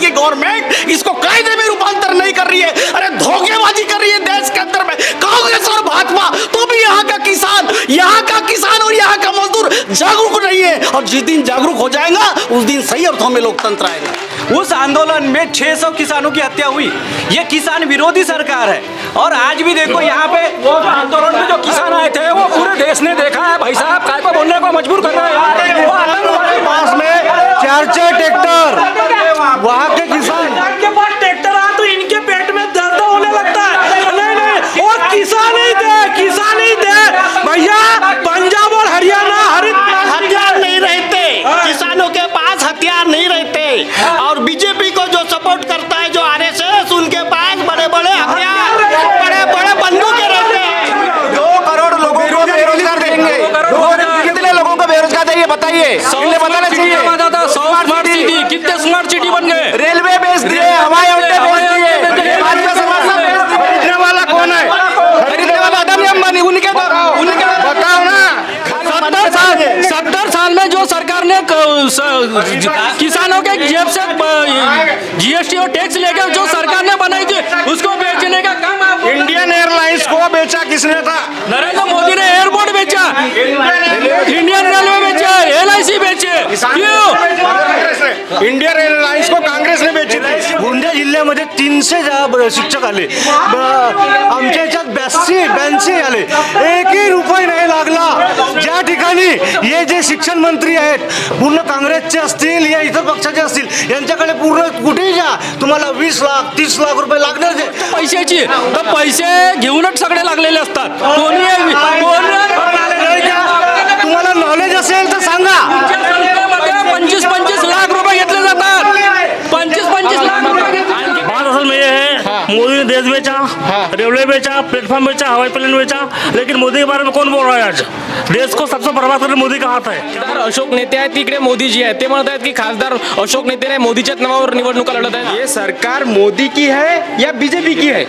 की गवर्नमेंट इसको कायदे में रूपांतर नहीं कर रही है। अरे धोखेबाजी कर रही है देश के अंदर में कांग्रेस और भाजपा। तो भी यहाँ का किसान और यहाँ का मजदूर जागरूक नहीं है, और जिस दिन जागरूक हो जाएगा उस दिन सही अर्थों में लोकतंत्र आएगा। उस आंदोलन में 600 किसानों की हत्या हुई। ये किसान विरोधी सरकार है। और आज भी देखो यहाँ पे वो आंदोलन में जो किसान आए थे वो पूरे देश ने देखा है। भाई साहब काय को बोलने को मजबूर कर रहे हैं। वो हमारे पास में 4 ट्रैक्टर, वहाँ के किसान के पास ट्रैक्टर आ तो इनके पेट में दर्द होने लगता है। नहीं वो किसान ही दे भैया। पंजाब और हरियाणा हथियार नहीं रहते, किसानों के पास हथियार नहीं रहते। और बीजेपी को जो सपोर्ट करता है, जो आरएसएस, उनके पास बड़े बड़े हथियार, बड़े बड़े बंदूकें रहते हैं। 2 करोड़ लोगों को बेरोजगार देंगे। कितने लोगों को बेरोजगार देंगे बताइए? इन्हें बताना चाहिए। स्मार्ट सिटी, कितने स्मार्ट सिटी बन गए? रेलवे बेच दिए, हवाई अड्डे बेच दिए। खरीदने वाला कौन है? खरीदने वाला अदानी अंबानी। उनके बताओ ना। 70 साल में जो सरकार ने किसानों के जेब से जीएसटी और टैक्स लेके जो सरकार ने बनाई थी उसको बेचने का काम आप। इंडियन एयरलाइंस को बेचा किसने था? नरेंद्र मोदी ने एयरपोर्ट बेचा, इंडियन रेलवे बेचा, LIC बेचे। क्यों? इंडियन एअरलाइन्स को काँग्रेस ने बेची थी। गोंदिया जिल्ह्यामध्ये 300 शिक्षक आले, आमच्या याच्यात 82 आले, एकही रुपये नाही लागला। ज्या ठिकाणी हे जे शिक्षण मंत्री आहेत पूर्ण काँग्रेसचे असतील या इतर पक्षाचे असतील, यांच्याकडे पूर्ण कुठेही जा तुम्हाला 20 लाख 30 लाख रुपये लागणार आहे पैशाची। तर पैसे घेऊनच सगळे लागलेले असतात। तुम्हाला नॉलेज असेल तर सांगा। 25 लाख रुपये घेतले जातात। 25 लाख रुपये। बात असल में ये है, मोदी ने देश बेचा, रेलवे बेचा, प्लेटफॉर्म बेचा, हवाई प्लेन बेचा, लेकिन मोदी के बारे में कौन बोल रहा है? आज देश को सबसे बर्बाद करने मोदी का हाथ है। खासदार अशोक नेते आहेत तिकडे मोदीजी आहेत, ते म्हणत आहेत की खासदार अशोक नेते ने मोदीच्याच नावावर निवडणुका लढत आहेत। ये सरकार मोदी की है या बीजेपी की है?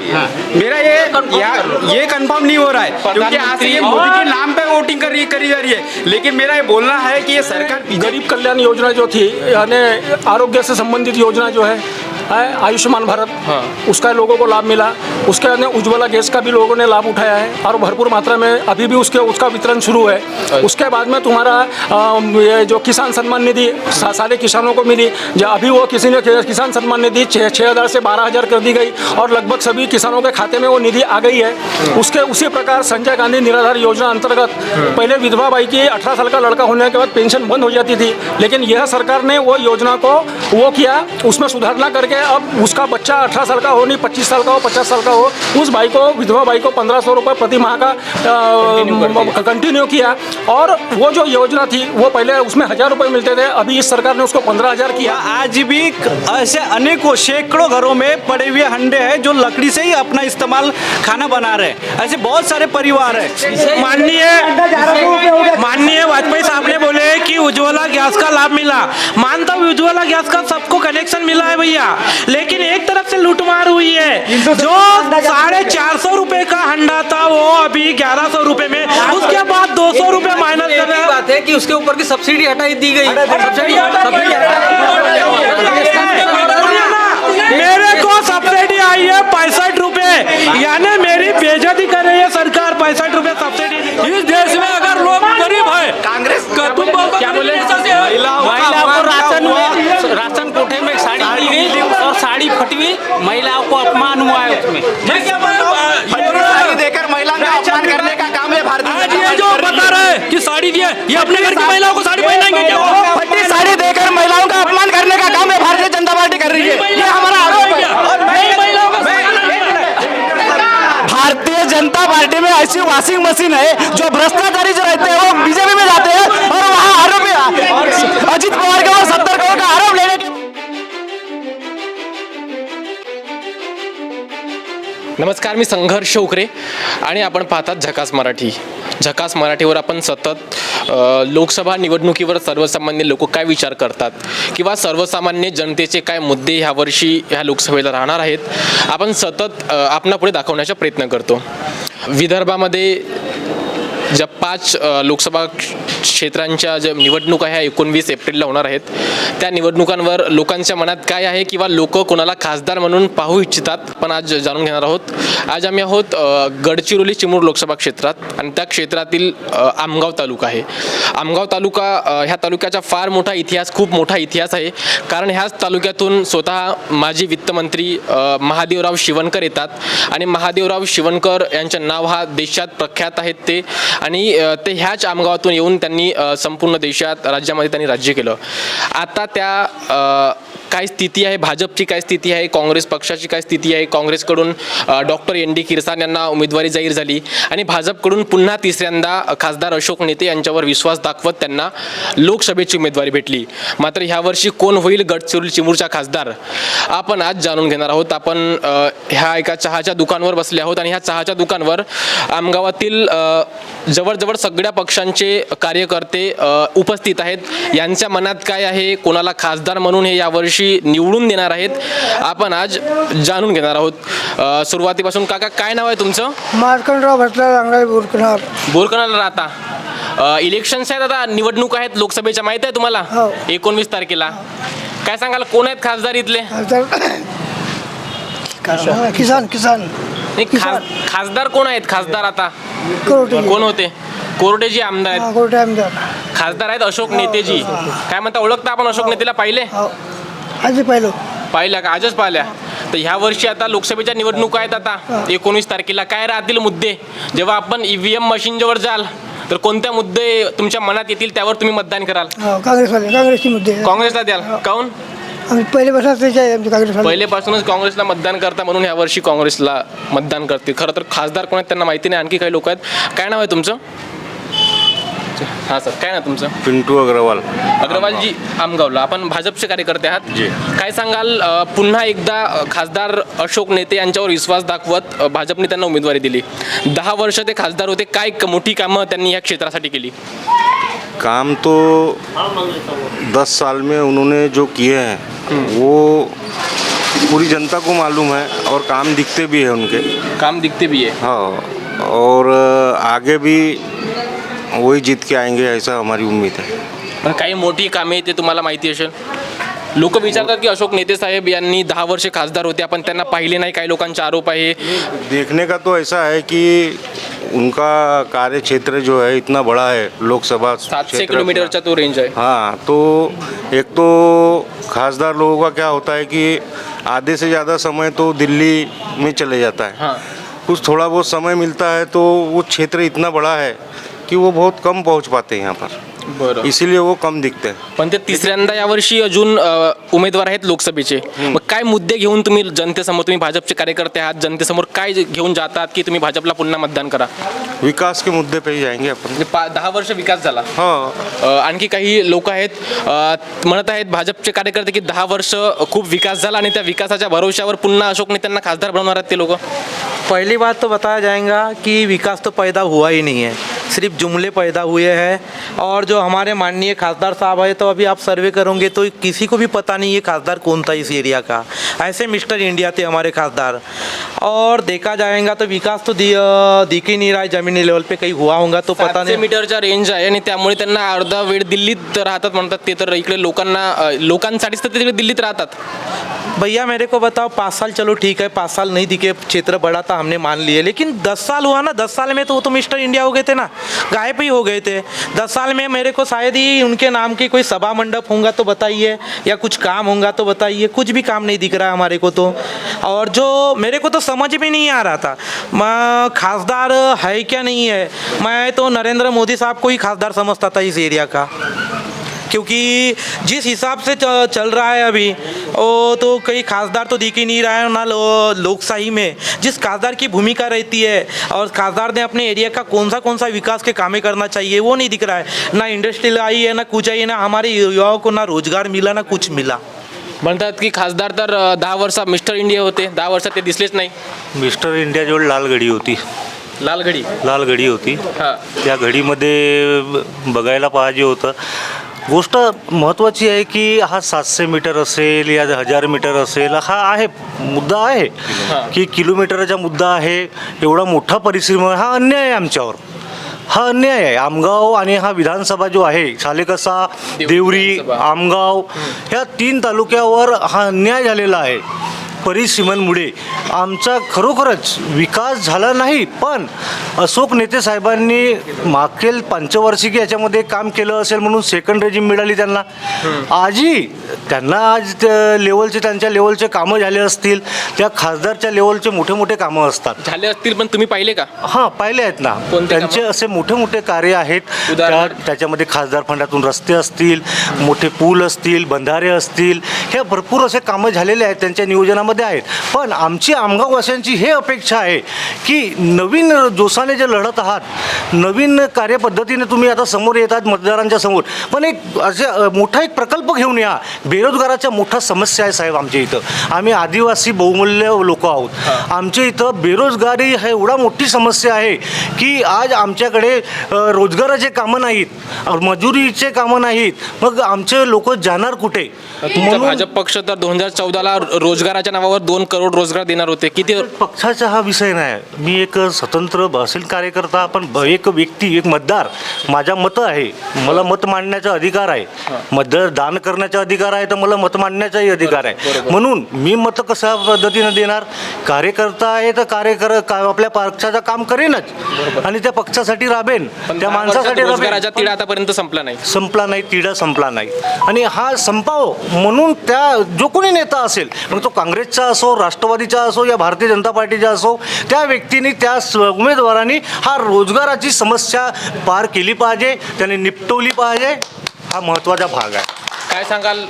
मेरा ये कंफर्म नहीं हो रहा है, क्योंकि आज से ये मोदी के नाम पे वोटिंग करी जा रही है। लेकिन मेरा ये बोलना है कि ये सरकार गरीब कल्याण योजना जो थी, यानी आरोग्य से संबंधित योजना जो है आयुष्मान भारत, उसका लोगों को लाभ मिला। उसके अंदर उज्ज्वला गैस का भी लोगों ने लाभ उठाया है और भरपूर मात्रा में अभी भी उसका वितरण शुरू है। उसके बाद में तुम्हारा ये जो किसान सम्मान निधि सारे किसानों को मिली, जो अभी वो किसी ने किसान सम्मान निधि 6,000 से 12,000 कर दी गई और लगभग सभी किसानों के खाते में वो निधि आ गई है। उसके उसी प्रकार संजय गांधी निराधार योजना अंतर्गत पहले विधवा बाई की 18 साल का लड़का होने के बाद पेंशन बंद हो जाती थी, लेकिन यह सरकार ने वो योजना को वो किया, उसमें सुधारना करके अब उसका बच्चा 18 साल का हो, नहीं 25 साल का हो, 50 साल का हो, उस भाई को, विधवा भाई को 1500 रुपये प्रति माह का कंटिन्यू किया। और वो जो योजना थी वो पहले उसमें 1000 रुपये मिलते थे, अभी इस सरकार ने उसको 15,000 किया। आज भी ऐसे अनेकों सैकड़ों घरों में पड़े हुए हंडे हैं जो लकड़ी से ही अपना इस्तेमाल खाना बना रहे हैं। ऐसे बहुत सारे परिवार हैं। माननीय वाजपेयी साहब ने बोले कि उज्ज्वला गैस का लाभ मिला। मानता हूँ उज्ज्वला गैस का सबको कनेक्शन मिला है भैया, लेकिन एक तरफ से लूटमार हुई है। जो 450 रुपए का हंडा था वो अभी 1100 रुपए में, उसके बाद 200 रुपए माइनस कर रहे हैं। बात है कि उसके ऊपर की सब्सिडी हटा दी गई। मेरे को सब्सिडी आई है 65 रुपए, यानी मेरी बेइज्जती कर रही है सरकार। 65 रुपए सब्सिडी। इस देश में अगर लोग गरीब है, कांग्रेस क्या बोले? महिलाओं को राशन कोठे में साड़ी दी गई और साड़ी फटवी, महिलाओं को अपमान हुआ है उसमें। साड़ी देकर महिलाओं का अपमान करने का काम है भारतीय। आज ये जो बता रहे हैं कि साड़ी दिए, ये अपने घर की महिलाओं को साड़ी पहनाएंगे क्या? फटी साड़ी देकर महिलाओं का अपमान करने का काम है भारतीय जनता पार्टी कर रही है। ये हमारा आरोप है। महिलाओं को भारतीय जनता पार्टी में ऐसी वॉशिंग मशीन है जो भ्रष्टाचारी जो रहते हैं वो बीजेपी में जाते हैं और वहाँ आरोपी अजित पवार के ऊपर 70 करोड़ का आरोप लेने के। नमस्कार, मी संघर्ष उकरे आणि आपण पाहतात झकास मराठी। झकास मराठीवर आपण सतत लोकसभा निवडणुकीवर सर्वसामान्य लोक काय विचार करतात किंवा सर्वसामान्य जनतेचे काय मुद्दे ह्या वर्षी ह्या लोकसभेला राहणार आहेत आपण सतत आपणापुढे दाखवण्याचा प्रयत्न करतो। विदर्भामध्ये ज्या 5 लोकसभा क्षेत्रांच्या ज्या निवडणुका ह्या 19 एप्रिलला होणार आहेत, त्या निवडणुकांवर लोकांच्या मनात काय आहे किंवा लोक कोणाला खासदार म्हणून पाहू इच्छितात, पण आज जाणून घेणार आहोत. आज आम्ही आहोत गडचिरोली चिमूर लोकसभा क्षेत्रात आणि त्या क्षेत्रातील आमगाव तालुका आहे. आमगाव तालुका ह्या तालुक्याचा फार मोठा इतिहास, खूप मोठा इतिहास आहे. कारण ह्याच तालुक्यातून स्वतः माजी वित्तमंत्री महादेवराव शिवणकर येतात आणि महादेवराव शिवणकर यांचं नाव हा देशात प्रख्यात आहेत ते, आणि ते ह्याच आमगावातून येऊन त्यांनी संपूर्ण देशात, राज्यामध्ये त्यांनी राज्य केलं. आता त्या काय स्थिती आहे, भाजपची काय स्थिती आहे, काँग्रेस पक्षाची काय स्थिती आहे. काँग्रेसकडून डॉक्टर ND किरसाण यांना उमेदवारी जाहीर झाली आणि भाजपकडून पुन्हा तिसऱ्यांदा खासदार अशोक नेते यांच्यावर विश्वास दाखवत त्यांना लोकसभेची उमेदवारी भेटली. मात्र ह्यावर्षी कोण होईल गडचिरोली चिमूरचा खासदार, आपण आज जाणून घेणार आहोत. आपण ह्या एका चहाच्या दुकानावर बसले आहोत आणि ह्या चहाच्या दुकानावर आमगावातील जवळजवळ सगळ्या पक्षांचे कार्यकर्ते उपस्थित आहेत. यांच्या मनात काय आहे, कोणाला खासदार म्हणून हे यावर्षी निवडून देणार आहेत, आपण आज जाणून घेणार आहोत. सुरुवातीपासून काका, काय नाव आहे तुमचं? मार्कंडराव भटला रांगळे बोरकनार. बोरकनाला राहता. इलेक्शन्स आहेत, आता निवडणूक आहेत लोकसभेच्या, माहिती आहे तुम्हाला? 19 तारखेला. काय सांगाल, कोण आहेत खासदार इथले? किसान किसान नाही, खासदार कोण आहेत? खासदार आता कोरटे कोण होते? कोरटेजी आमदार आहेत. कोरटे आमदार खासदार आहेत अशोक नेतेजी. काय म्हणता, ओळखता आपण अशोक नेतेला? पाहिले आधी पाहिलं. पाहिला का? आजच पाहिल्या. तर ह्या वर्षी आता लोकसभेच्या निवडणुका आहेत. आता 19 तारखेला काय राहतील मुद्दे? जेव्हा आपण EVM मशीन जवळ जाल तर कोणत्या मुद्दे तुमच्या मनात येतील, त्यावर तुम्ही मतदान कराल? काँग्रेसवाले, काँग्रेसचे मुद्दे. काँग्रेसला द्याल? काऊन? आम्ही पहिलेपासूनच आमचे काँग्रेसवाले. पहिलेपासूनच काँग्रेसला मतदान करता, म्हणून ह्या वर्षी काँग्रेसला मतदान करते. खरं तर खासदार कोण आहेत त्यांना माहिती नाही, आणखी काही लोक आहेत. काय नाव आहे तुमचं? हां सर, काय ना तुमचं? पिंटू अग्रवाल. अग्रवालजी, आमगावला. आपण भाजपचे कार्यकर्ते आहात. काय सांगाल, पुन्हा एकदा खासदार अशोक नेते यांच्यावर विश्वास दाखवत भाजपने त्यांना उमेदवारी दिली. 10 वर्ष ते खासदार होते. काय मोठी कामं त्यांनी या क्षेत्रासाठी केली? काम तो 10 साल में उन्होंने जो किए हैं वो पूरी जनता को मालूम है और काम दिखते भी है उनके. काम दिखते भी है. हाँ, और आगे भी वही जीत के आएंगे ऐसा हमारी उम्मीद है. पण काही मोठी कामे ते तुम्हाला माहिती असेल. लोक विचारतात की अशोक नेते साहेब यांनी 10 वर्ष खासदार होते, आपण त्यांना पाहिले नाही. काही लोकांचा आरोप आहे. देखने का तो ऐसा है कि उनका कार्य क्षेत्र जो है इतना बड़ा है, लोकसभा 700 किलोमीटरचा तो रेंज आहे. हाँ, तो एक तो खासदार लोगों का क्या होता है कि आधे से ज़्यादा समय तो दिल्ली में चले जाता है. हाँ. कुछ थोड़ा बहुत समय मिलता है तो वो क्षेत्र इतना बड़ा है कि वो बहुत कम पहुंच पाते हैं यहाँ पर, बरं. इसीलिए वो कम दिखते हैं. पण ते तिसऱ्यांदा यावर्षी अजून उमेदवार आहेत लोकसभेचे. मग काय मुद्दे घेऊन तुम्ही जनतेसमोर, तुम्ही भाजपचे कार्यकर्ते आहात, जनतेसमोर काय घेऊन जातात की तुम्ही भाजपला पुन्हा मतदान करा? विकास के मुद्दे पे ही जाएंगे अपन. 10 वर्ष विकास झाला. हाँ, आणखी काही लोक आहेत, म्हणत आहेत भाजपचे कार्यकर्ते की 10 वर्ष खूप विकास झाला आणि त्या विकासाच्या भरोश्यावर पुन्हा अशोक नेत्यांना खासदार बनवणार आहेत ते लोक. पहली बात तो बताया जाएगा कि विकास तो पैदा हुआ ही नहीं है, सिर्फ जुमले पैदा हुए हैं. और जो हमारे माननीय खासदार साहब है, तो अभी आप सर्वे करोगे तो किसी को भी पता नहीं ये खासदार कौन था इस एरिया का. ऐसे मिस्टर इंडिया थे हमारे खासदार. और देखा जाएगा तो विकास तो दिख ही नहीं रहा है. ज़मीनी लेवल पे कहीं हुआ होगा तो पता 700 नहीं. मीटरचा रेंज आहे आणि त्यामुळे त्यांना अर्धा वेळ दिल्लीत राहतात म्हणतात ते. तर इकडे लोकांसाठीच तर ते तिकडे दिल्लीत राहतात. भैया मेरे को बताओ, 5 साल चलो ठीक है, 5 साल नहीं दिखे, क्षेत्र बड़ा था हमने मान लिए, लेकिन 10 साल हुआ ना. 10 साल में तो वो तो मिस्टर इंडिया हो गए थे ना, गायब ही हो गए थे. 10 साल में मेरे को शायद ही उनके नाम की कोई सभा मंडप होगा तो बताइए, या कुछ काम होगा तो बताइए. कुछ भी काम नहीं दिख रहा है हमारे को तो. और जो मेरे को तो समझ में नहीं आ रहा था, मैं खासदार है क्या नहीं है. मैं तो नरेंद्र मोदी साहब को ही खासदार समझता था इस एरिया का, क्योंकि जिस हिसाब से चल रहा है अभी, वो तो कई खासदार तो दिख ही नहीं रहा है ना. लोकशाही में जिस खासदार की भूमिका रहती है और खासदार ने अपने एरिया का कौन सा विकास के कामें करना चाहिए, वो नहीं दिख रहा है. ना इंडस्ट्री आई है, ना कुछ आई है, ना हमारे युवाओं को ना रोजगार मिला, ना कुछ मिला. म्हणतात की खासदार तर 10 वर्ष मिस्टर इंडिया होते, 10 वर्षात ते दिसलेच नाही. मिस्टर इंडिया जवळ लाल घडी होती. लाल घडी होती. हां. त्या घडीमध्ये बघायला पाहिजे होतं. गोष्ट महत्त्वाची आहे की हा 700 मीटर असेल या 1000 मीटर असेल, हा आहे मुद्दा आहे की किलोमीटरचा मुद्दा आहे. एवढा मोठा परिश्रम, हा अन्याय आहे आमच्यावर. हा अन्याय आहे. आमगाव आणि हा विधानसभा जो आहे सालेकसा, देवरी, आमगाव ह्या 3 तालुक्यावर हा अन्याय झालेला आहे. परिसीमनमुळे आमचा खरोखरच विकास झाला नाही. पण अशोक नेते साहेबांनी मागील पंचवार्षिकी याच्यामध्ये काम केलं असेल म्हणून सेकंड रेजिम मिळाली त्यांना. आजही त्यांना आज लेवलचे त्यांच्या लेवलचे कामं झाले असतील, त्या खासदारच्या लेवलचे मोठे मोठे कामं असतात. झाले असतील पण तुम्ही पाहिले का? हां, पाहिले आहेत ना. कोणते त्यांचे असे मोठे मोठे कार्य आहेत. उदाहरणार्थ? त्याच्यामध्ये खासदार फंडातून रस्ते असतील, मोठे पूल असतील, बंधारे असतील, हे भरपूर असे कामं झालेले आहेत त्यांच्या नियोजनामध्ये आहेत. पण आमची आमगाववासियांची हे अपेक्षा आहे की नवीन जोशाने जे लढत आहात, नवीन कार्यपद्धतीने तुम्ही आता समोर येतात मतदारांच्या समोर, पण एक असे मोठा एक प्रकल्प घेऊन या. बेरोजगाराच्या मोठा समस्या आहे साहेब आमच्या इथं. आम्ही आदिवासी बहुमूल्य लोक आहोत. आमच्या इथं बेरोजगारी हा एवढा मोठी समस्या आहे की आज आमच्याकडे रोजगाराचे कामं नाहीत, मजुरीचे कामं नाहीत. मग आमचे लोक जाणार कुठे? तुमचा भाजप पक्ष तर 2014ला रोजगाराच्या नावावर 2 करोड रोजगार देणार होते. किती? पक्षाचा हा विषय नाही. मी एक स्वतंत्र भाषण कार्यकर्ता, पण एक व्यक्ती, एक मतदार. माझ्या मतं आहे, मला मत मांडण्याचा अधिकार आहे. मतदान करण्याचा अधिकार आहे, तर मला मत मांडण्याचाही अधिकार आहे. म्हणून मी मतं कशा पद्धतीनं देणार? कार्यकर्ता आहे तर आपल्या पक्षाचं काम करेनच आणि त्या पक्षासाठी राबेन, त्या माणसासाठी राबेन. रोजगाराचा तिढा आतापर्यंत संपला नाही. तिढा संपला नाही. आणि हा संपाव म्हणून त्या जो कोणी नेता असेल, मग तो काँग्रेसचा असो, राष्ट्रवादीचा असो या भारतीय जनता पार्टीचा असो, त्या व्यक्तीने, त्या उमेदवारांनी हा रोजगाराची समस्या पार केली पाहिजे, त्याने निपटवली पाहिजे. हा महत्त्वाचा भाग आहे. काय सांगाल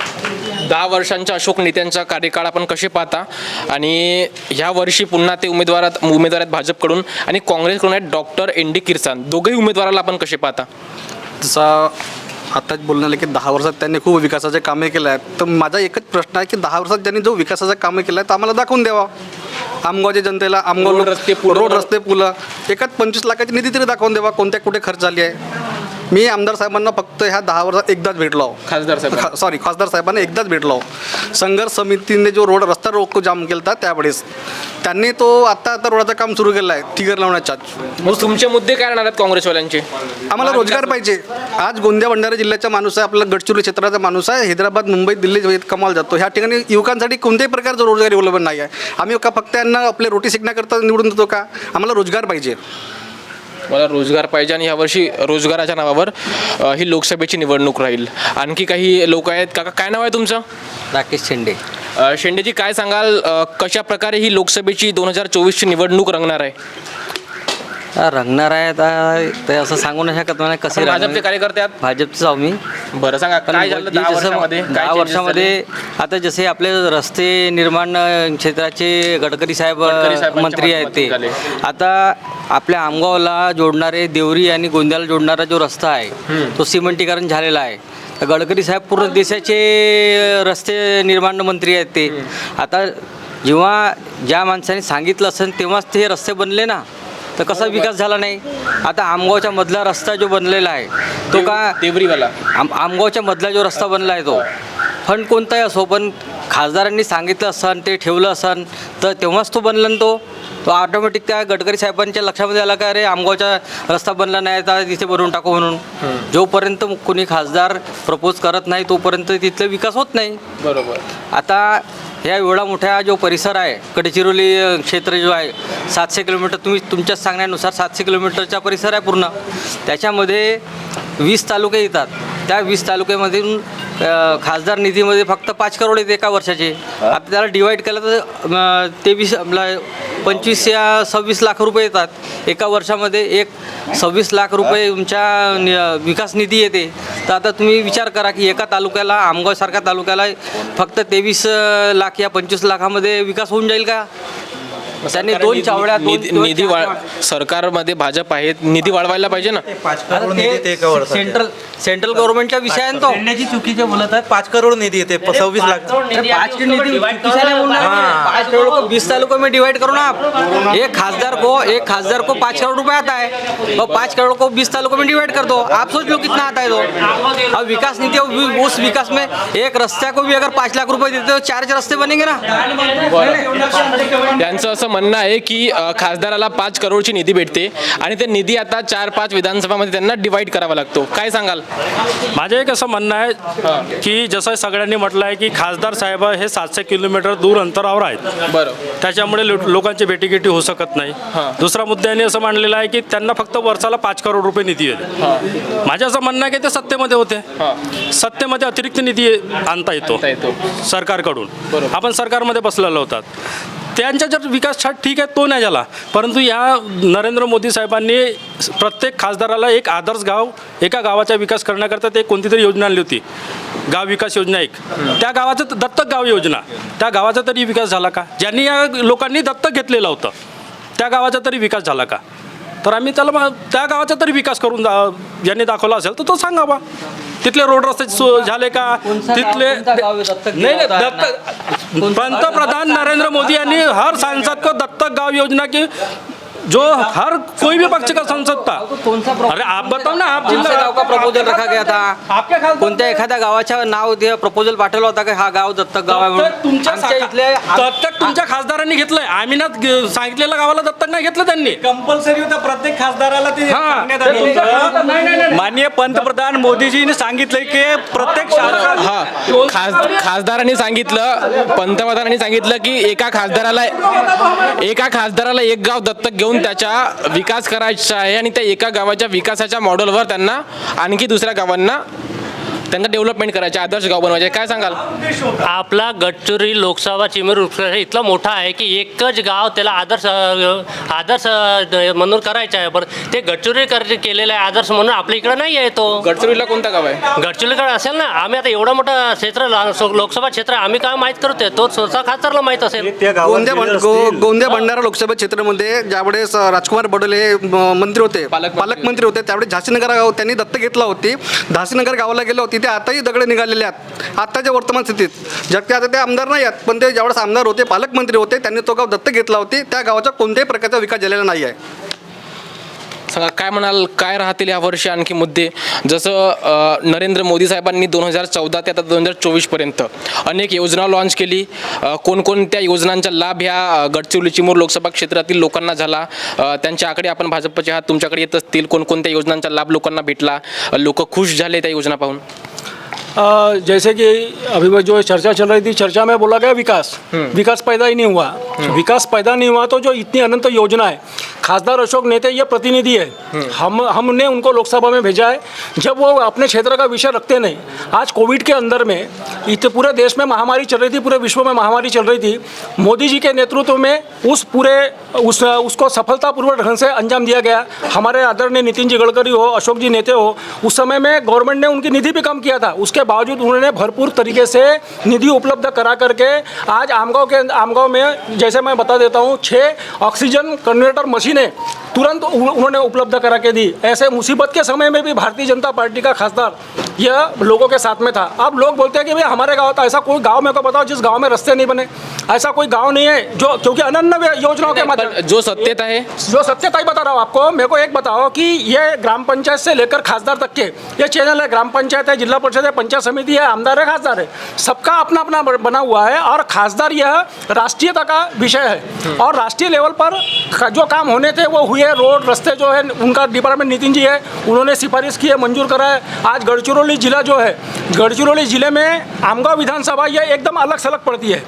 10 वर्षांच्या अशोक नेत्यांचा कार्यकाळ आपण कसे पाहता? आणि ह्या वर्षी पुन्हा ते उमेदवार आहेत भाजपकडून आणि काँग्रेसकडून आहेत डॉक्टर ND किरसाण. दोघेही उमेदवाराला आपण कसे पाहता? जसा आताच बोलण्याला की 10 वर्षात त्यांनी खूप विकासाचे कामे केले आहेत. तर माझा एकच प्रश्न आहे की 10 वर्षात त्यांनी जो विकासाचे कामे केले आहेत आम्हाला दाखवून द्यावा. आमगावच्या जनतेला आमगाव रोड रस्ते पुलं एकाच 25 लाखाची निधी तरी दाखवून द्यावा, कोणत्या कुठे खर्च झाली आहे. मी आमदार साहेबांना फक्त ह्या 10 वर्षात एकदाच भेटलो. खासदार साहेबांना एकदाच भेटलो. संघर्ष समितीने जो रस्ता रोको जाम केला होता त्यावेळेस त्यांनी तो आता रोडाचं काम सुरू केलं आहे फिगर लावण्याच्या. मग तुमचे मुद्दे काय राहणार आहेत काँग्रेसवाल्यांचे? आम्हाला रोजगार पाहिजे. आज गोंदिया भंडारा जिल्ह्याचा माणूस आहे, आपला गडचिरोली क्षेत्राचा माणूस आहे, हैदराबाद मुंबई दिल्ली कमाल जातो. ह्या ठिकाणी युवकांसाठी कोणत्याही प्रकारचं रोजगार अवेलेबल नाही आहे. आम्ही का फक्त यांना आपले रोटी शिकण्याकरता निवडून देतो का? आम्हाला रोजगार पाहिजे. मला रोजगार पाहिजे आणि यावर्षी रोजगाराच्या नावावर ही लोकसभेची निवडणूक राहील. आणखी काही लोक आहेत. काका काय नाव आहे तुमचं? राकेश शेंडे. शेंडेजी काय सांगाल कशा प्रकारे ही लोकसभेची 2024ची निवडणूक रंगणार आहे? रंगणार आहे तर असं सांगू नाही शकत मला. कसे भाजपचे कार्यकर्ते आहात? भाजपचे आहो मी. बरं सांगा काय झालं 10 वर्षामध्ये? आता जसे आपले रस्ते निर्माण क्षेत्राचे गडकरी साहेब मंत्री आहेत ते आता आपल्या आमगावला जोडणारे देवरी आणि गोंदियाला जोडणारा जो रस्ता आहे तो सिमेंटीकरण झालेला आहे. तर गडकरी साहेब पूर्ण देशाचे रस्ते निर्माण मंत्री आहेत ते. आता जेव्हा ज्या माणसाने सांगितलं असेल तेव्हाच ते रस्ते बनले ना, तर कसा विकास झाला नाही? आता आमगावच्या मधला रस्ता जो बनलेला आहे तो का देवरीवाला आमगावच्या मधला जो रस्ता बनला आहे तो फंड कोणताही असो, पण खासदारांनी सांगितलं असन, ते ठेवलं असन तर तेव्हाच तो बनला ना. तो ऑटोमॅटिक त्या गडकरी साहेबांच्या लक्षामध्ये आला का अरे आमगावचा रस्ता बनला नाही तर तिथे बनवून टाकू म्हणून. जोपर्यंत कोणी खासदार प्रपोज करत नाही तोपर्यंत तिथला विकास होत नाही. बरोबर. आता ह्या एवढा मोठा जो परिसर आहे गडचिरोली क्षेत्र जो आहे 700 किलोमीटर, तुम्ही तुमच्याच सांगण्यानुसार 700 किलोमीटरचा परिसर आहे पूर्ण. त्याच्यामध्ये 20 तालुके येतात. त्या 20 तालुक्यामधून खासदार निधीमध्ये फक्त 5 करोड येते एका वर्षाचे. आता त्याला डिवाईड केलं तर 25 या 26 लाख रुपये येतात एका वर्षामध्ये. एक 26 लाख रुपये तुमच्या विकास निधी येते. तर आता तुम्ही विचार करा की एका तालुक्याला, आमगावसारख्या तालुक्याला फक्त 23 लाख या 25 लाखामध्ये विकास होऊन जाईल का? त्यांनी 2 चावड्या निधी सरकारमध्ये भाजप आहे, निधी वाढवायला पाहिजे ना. सेंट्रल गव्हर्नमेंटचा विषय आहे तो. चुकीचे बोलत आहेत. 5 करोड निधी येते 26 लाख. 5 करोड़ 20 तालुकों में डिवाइड करो ना आप. एक खासदार को 5 करोड़ रुपए आता है, तो 5 करोड़ को 20 तालुकों में डिवाइड कर दो. आप सोच लो कितना आता है. तो अब विकास नीति उस विकास में एक रस्ते को भी अगर 5 लाख रुपए देते तो 4 रस्ते बनेंगे ना. त्यांचं असं म्हणणं आहे की खासदाराला 5 करोडची निधी भेटते आणि ते निधी आता 4-5 विधानसभामध्ये त्यांना डिवाइड करावा लागतो. काय सांगाल? माझं एक असं म्हणणं आहे की जसं सगळ्यांनी म्हटलं आहे की खासदार साहेब हे 700 किलोमीटर दूर अंतरावर आहेत. बरं. त्याच्यामुळे लोकांची भेटीगाठी होऊ शकत नाही. दुसरा मुद्द्याने असं मांडलेलं आहे की त्यांना फक्त वर्षाला 5 करोड रुपये निधी येते. माझं असं म्हणणं आहे की ते सत्तेमध्ये होते, सत्तेमध्ये अतिरिक्त निधी आणता येतो सरकारकडून. आपण सरकारमध्ये बसलेलो होतात, त्यांचा जर विकास ठीक आहे तो नाही झाला, परंतु या नरेंद्र मोदी साहेबांनी प्रत्येक खासदाराला एक आदर्श गाव, एका गावाचा विकास करण्याकरता ते कोणती तरी योजना आणली होती, गाव विकास योजना एक. त्या गावाचं दत्तक गाव योजना, त्या गावाचा तरी विकास झाला का? ज्यांनी या लोकांनी दत्तक घेतलेलं होतं त्या गावाचा तरी विकास झाला का? तर आम्ही त्याला त्या गावाचा तरी विकास करून ज्यांनी दाखवला असेल तर तो सांगावा. तिथले रोड रस्ते झाले का? तिथले नाही दत्तक पंतप्रधान नरेंद्र मोदी यांनी हर सांसद को दत्तक गाँव योजना की जो हर कोई भी पक्ष का संसद था. अरे आप बताओ ना, आप जिल्हा गाव का प्रपोजल रखा गया था? कोणत्या एखाद्या गावाच्या नाव प्रपोजल पाठवलं होता की हा गाव दत्तक गाव आहे म्हणून? दत्तक तुमच्या खासदारांनी घेतलंय, आम्ही ना सांगितलेल्या गावाला दत्तक नाही घेतलं त्यांनी. कंपल्सरी होतं प्रत्येक खासदाराला ते सांगण्यात आलं होतं. माननीय पंतप्रधान मोदीजींनी सांगितलंय की प्रत्येक खासदारांनी सांगितलं, पंतप्रधानांनी सांगितलं की एका खासदाराला एक गाव दत्तक घेऊन त्याचा विकास करायचा आहे आणि त्या एका गावाच्या विकासाच्या मॉडेलवर त्यांना आणखी दुसऱ्या गावांना त्यांना डेव्हलपमेंट करायचे, आदर्श गाव बनवायचे. काय सांगाल? आपला गडचिरोली लोकसभा चिमूर इतका मोठा आहे की एकच गाव त्याला आदर्श म्हणून करायचं आहे. बरं ते गडचिरोली केलेलं आहे आदर्श म्हणून आपल्या इकडे नाही आहे. तो गडचिरोलीला कोणता गाव आहे? गडचिरोलीकडे असेल ना. आम्ही आता एवढा मोठा क्षेत्र लोकसभा क्षेत्र आम्ही काय माहीत करतोय, तो स्वतः खासदारला माहीत असेल. गोंदिया भंडारा लोकसभा क्षेत्रामध्ये ज्यावेळेस राजकुमार बडोले मंत्री होते, पालकमंत्री होते, त्यावेळेस झाशीनगर गाव त्यांनी दत्तक घेतला होती. झाशीनगर गावाला गेलो होती, ते आताही दगड निघालेले आहेत आताच्या वर्तमान स्थितीत. जगते आता ते आमदार नाही आहेत, पण ते ज्यावेळेस आमदार होते, पालकमंत्री होते, त्यांनी तो गाव दत्तक घेतला होती. त्या गावाचा कोणत्याही प्रकारचा विकास झालेला नाही आहे. सांगा काय म्हणाल, काय राहतील यावर्षी आणखी मुद्दे? जसं नरेंद्र मोदी साहेबांनी 2014 ते आता 2024 पर्यंत अनेक योजना लॉन्च केली. कोणकोणत्या योजनांचा लाभ ह्या गडचिरोली चिमूर लोकसभा क्षेत्रातील लोकांना झाला? त्यांच्या आकडे आपण भाजपचे आहात, तुमच्याकडे येत असतील. कोणकोणत्या योजनांचा लाभ लोकांना भेटला? लोक खुश झाले त्या योजना पाहून? जैसे कि अभी जो चर्चा चल रही थी, चर्चा में बोला गया विकास पैदा ही नहीं हुआ. विकास पैदा नहीं हुआ तो जो इतनी अनंत योजना है, खासदार अशोक नेते ये प्रतिनिधि है, हमने उनको लोकसभा में भेजा है. जब वो अपने क्षेत्र का विषय रखते नहीं. आज कोविड के अंदर में इतने पूरे देश में महामारी चल रही थी, पूरे विश्व में महामारी चल रही थी. मोदी जी के नेतृत्व में उसको सफलतापूर्वक ढंग से अंजाम दिया गया. हमारे आदरणीय नितिन जी गडकरी हो, अशोक जी नेते हो, उस समय में गवर्नमेंट ने उनकी निधि भी कम किया था. उसके बावजूद उन्होंने भरपूर तरीके से निधि उपलब्ध करा करके आज आमगांव में जैसे मैं बता देता हूँ 6 ऑक्सीजन कन्वर्टर मशीनें तुरंत उन्होंने उपलब्ध करा के दी. ऐसे मुसीबत के समय में भी भारतीय जनता पार्टी का खासदार यह लोगों के साथ में था. अब लोग बोलते हैं कि भाई हमारे गांव था, ऐसा कोई गांव मेरे को बताओ जिस गांव में रास्ते नहीं बने. ऐसा कोई गांव नहीं है जो, क्योंकि अनन्य योजनाओं के माध्यम जो सत्यता है, जो सत्यता ही बता रहा हूँ आपको. मेरे को एक बताओ कि ये ग्राम पंचायत से लेकर खासदार तक के ये चैनल है. ग्राम पंचायत है, जिला परिषद है, पंचायत समिति है, आमदार है, खासदार है, सबका अपना अपना बना हुआ है. और खासदार यह राष्ट्रीयता का विषय है और राष्ट्रीय लेवल पर जो काम होने थे वो हुए. रोड रास्ते जो है उनका डिपार्टमेंट नितिन जी है, उन्होंने सिफारिश की है, मंजूर करा है. आज गडचिरोली जिला जो है, गडचिरोली जिले में आमगांव विधानसभा ये एकदम अलग सलग पड़ती है.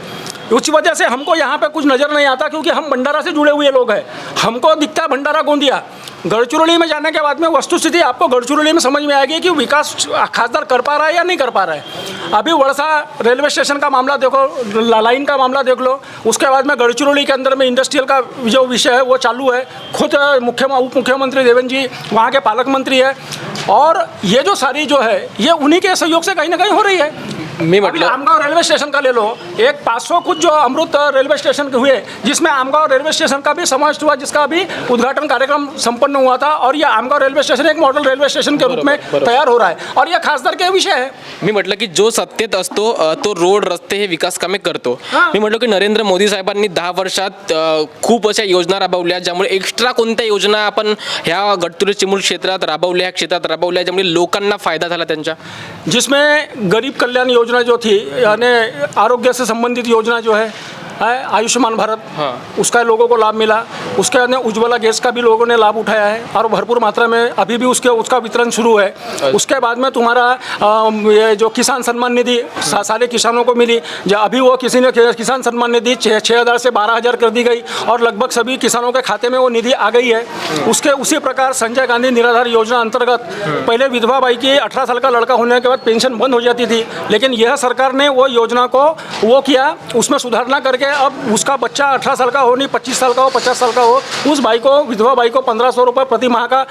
उस वजह से हमको यहाँ पे कुछ नज़र नहीं आता क्योंकि हम भंडारा से जुड़े हुए लोग हैं. हमको दिखता है भंडारा गोंदिया. गडचिरोली में जाने के बाद में वस्तुस्थिति आपको गडचिरोली में समझ में आएगी कि विकास खासदार कर पा रहा है या नहीं कर पा रहा है. अभी वड़सा रेलवे स्टेशन का मामला देखो, लाइन का मामला देख लो. उसके बाद में गडचिरोली के अंदर में इंडस्ट्रियल का जो विषय है वो चालू है. खुद उप मुख्यमंत्री देवेंद्र जी वहाँ के पालक मंत्री है. और ये जो सारी जो है ये उन्हीं के सहयोग से कहीं ना कहीं हो रही है. मी म्हटलं आमगांव रेलवे स्टेशन का ले लो, एक 500 कुछ जो अमृत रेलवे स्टेशन के हुए, जिसमें आमगांव रेलवे स्टेशन का भी समावेश हुआ, जिसका भी उद्घाटन कार्यक्रम संपन्न हुआ था. और ये आमगांव रेलवे स्टेशन एक मॉडल रेलवे स्टेशन के रूप में तैयार हो रहा है और ये खासदार के विषय है. मी म्हटलं की जो सत्तेत असतो तो रोड रस्ते हे विकास कामे करतो. मी म्हटलं की नरेंद्र मोदी साहेबांनी 10 वर्षात खूप अशा योजना राबवल्या, ज्यामुळे एक्स्ट्रा कोणत्या योजना आपण ह्या गडचिरोली चिमूर क्षेत्रात राबवल्या, क्षेत्रात राबवल्या, ज्यामुळे लोकांना फायदा झाला त्यांच्या? जिसमें गरीब कल्याण योजना जो थी, यानी आरोग्य से संबंधित योजना जो है, आयुष्मान भारत उसका लोगों को लाभ मिला, उसके बाद में उज्ज्वला गैस का भी लोगों ने लाभ उठाया है और भरपूर मात्रा में अभी भी उसका वितरण शुरू है। उसके बाद में तुम्हारा ये जो किसान सम्मान निधि सारे किसानों को मिली, जो अभी वो किसी ने किसान सम्मान निधि 6,000 से 12,000 कर दी गई और लगभग सभी किसानों के खाते में वो निधि आ गई है। उसके उसी प्रकार संजय गांधी निराधार योजना अंतर्गत पहले विधवा बाई की 18 साल का लड़का होने के बाद पेंशन बंद हो जाती थी, लेकिन यह सरकार ने वो योजना को वो किया, उसमें सुधारना करके अब उसका बच्चा 18 साल का हो नहीं 25 साल का हो 50 साल का हो, उस भाई को विधवा भाई को 1,500 रुपये प्रति माह का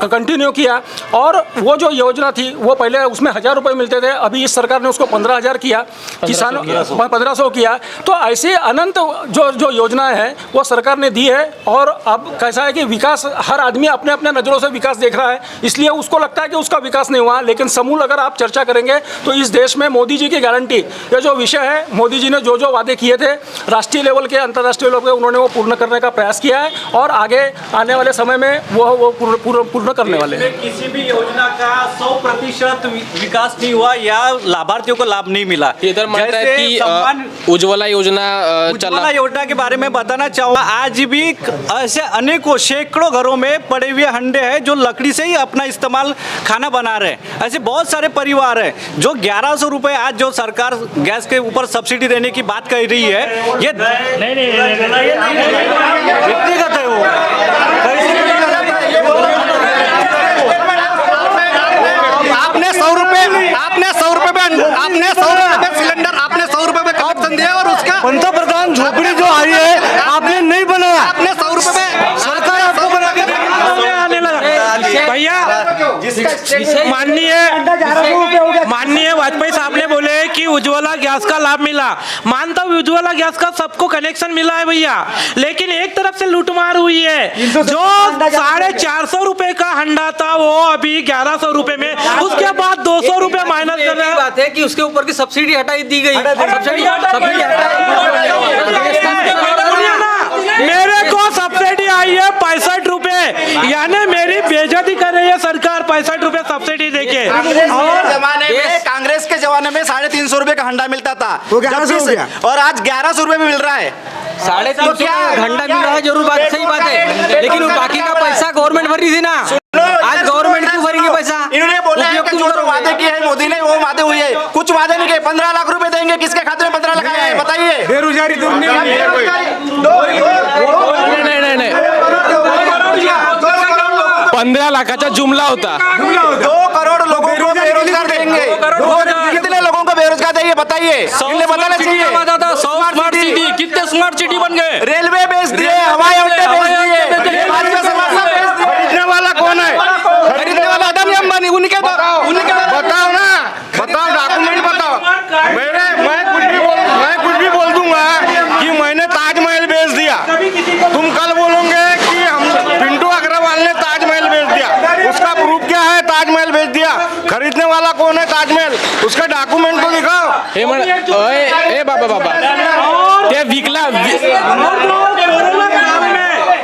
कंटिन्यू किया। और वो जो योजना थी वो पहले उसमें 1,000 रुपये मिलते थे, अभी इस सरकार ने उसको 15,000 किया, किसानों 1,500 किया। तो ऐसे अनंत जो योजनाएं हैं वो सरकार ने दी है। और अब कैसा है कि विकास हर आदमी अपने अपने नज़रों से विकास देख रहा है, इसलिए उसको लगता है कि उसका विकास नहीं हुआ, लेकिन समूल अगर आप चर्चा करेंगे तो इस देश में मोदी जी की गारंटी ये जो विषय है, मोदी जी ने जो वादे किए थे राष्ट्रीय लेवल के अंतर्राष्ट्रीय लेवल के उन्होंने वो पूर्ण करने का प्रयास किया है और आगे आने वाले समय में वो पूर्ण करने वाले हैं। किसी भी योजना का 100% विकास नहीं हुआ या लाभार्थियों को लाभ नहीं मिला। इधर मानता है कि उज्ज्वला योजना के बारे में बताना चाहूँगा, आज भी ऐसे अनेकों सैकड़ों घरों में पड़े हुए हंडे हैं जो लकड़ी से ही अपना इस्तेमाल खाना बना रहे हैं। ऐसे बहुत सारे परिवार हैं जो 1,100 रुपये आज जो सरकार गैस के ऊपर सब्सिडी देने की बात कर रही है, ये व्यक्तिगत है वो। आपने 100 रुपये सिलेंडर आपने 100 रुपये में कनेक्शन दिया और उसका पंतप्रधान झोपड़ी जो आई है आपने नहीं बनाया, आपने 100 रुपये में सरकार आपको बना के आने लगा। भैया माननीय वाजपेयी साहब ने बोले कि उज्ज्वला गैस का लाभ मिला, मानता हूँ उज्ज्वला गैस का सबको कनेक्शन मिला है भैया, लेकिन एक तरफ से लूटमार हुई है। जो 450 रुपए का हंडा था वो अभी 1,100 रुपए में, उसके बाद 200 रुपए माइनस कर रहे हैं। बात है कि उसके ऊपर की सब्सिडी हटाई दी गई, मेरे को सब्सिडी आई है 65 रुपए, यानी मेरी बेइज्जती कर रही है सरकार 65 रुपए सब्सिडी देके। और जमाने में कांग्रेस के जमाने में 350 रुपए का हंडा मिलता था और आज 1,100 रुपए में मिल रहा है। 350 घंटा मिल रहा है, जरूर बात सही बात है, लेकिन बाकी का पैसा गवर्नमेंट भर रही थी ना, आज गवर्नमेंट क्यों भरेगी पैसा? इन्होंने बोला है कि जो वादे किए हैं मोदी ने वो वादे हुए हैं, कुछ वादे नहीं किए। 15 लाख रुपए देंगे, किसके खाते में 15 लाख आया है बताइए? बेरोजगारी दूर नहीं हुई है कोई। नाही 15 लाखाचा जुमला होता। 2 करोड़ लोगों को बेरोजगार देंगे। कितने लोगों को बेरोजगार देंगे बताइए? इन्हें बताना चाहिए। स्मार्ट सिटी, कितने स्मार्ट सिटी बन गए? रेलवे बेच दिए, हवाई अड्डे बेच दिए, खरीदने वाला कौन है? खरीदने वाला अदानी अंबानी, उनके बताओ ना, बताओ डॉक्यूमेंट बताओ। मैं कुछ भी बोल दूंगा कि मैंने ताजमहल बेच दिया, तुम कल बोलोगे कि हम पिंटू अग्रवाल ने ताजमहल बेच दिया, उसका प्रूफ क्या है? ताजमहल बेच दिया, खरीदने वाला कौन है ताजमहल? उसका डॉक्यूमेंट तो दिखाओ। ए बाबा ते विकला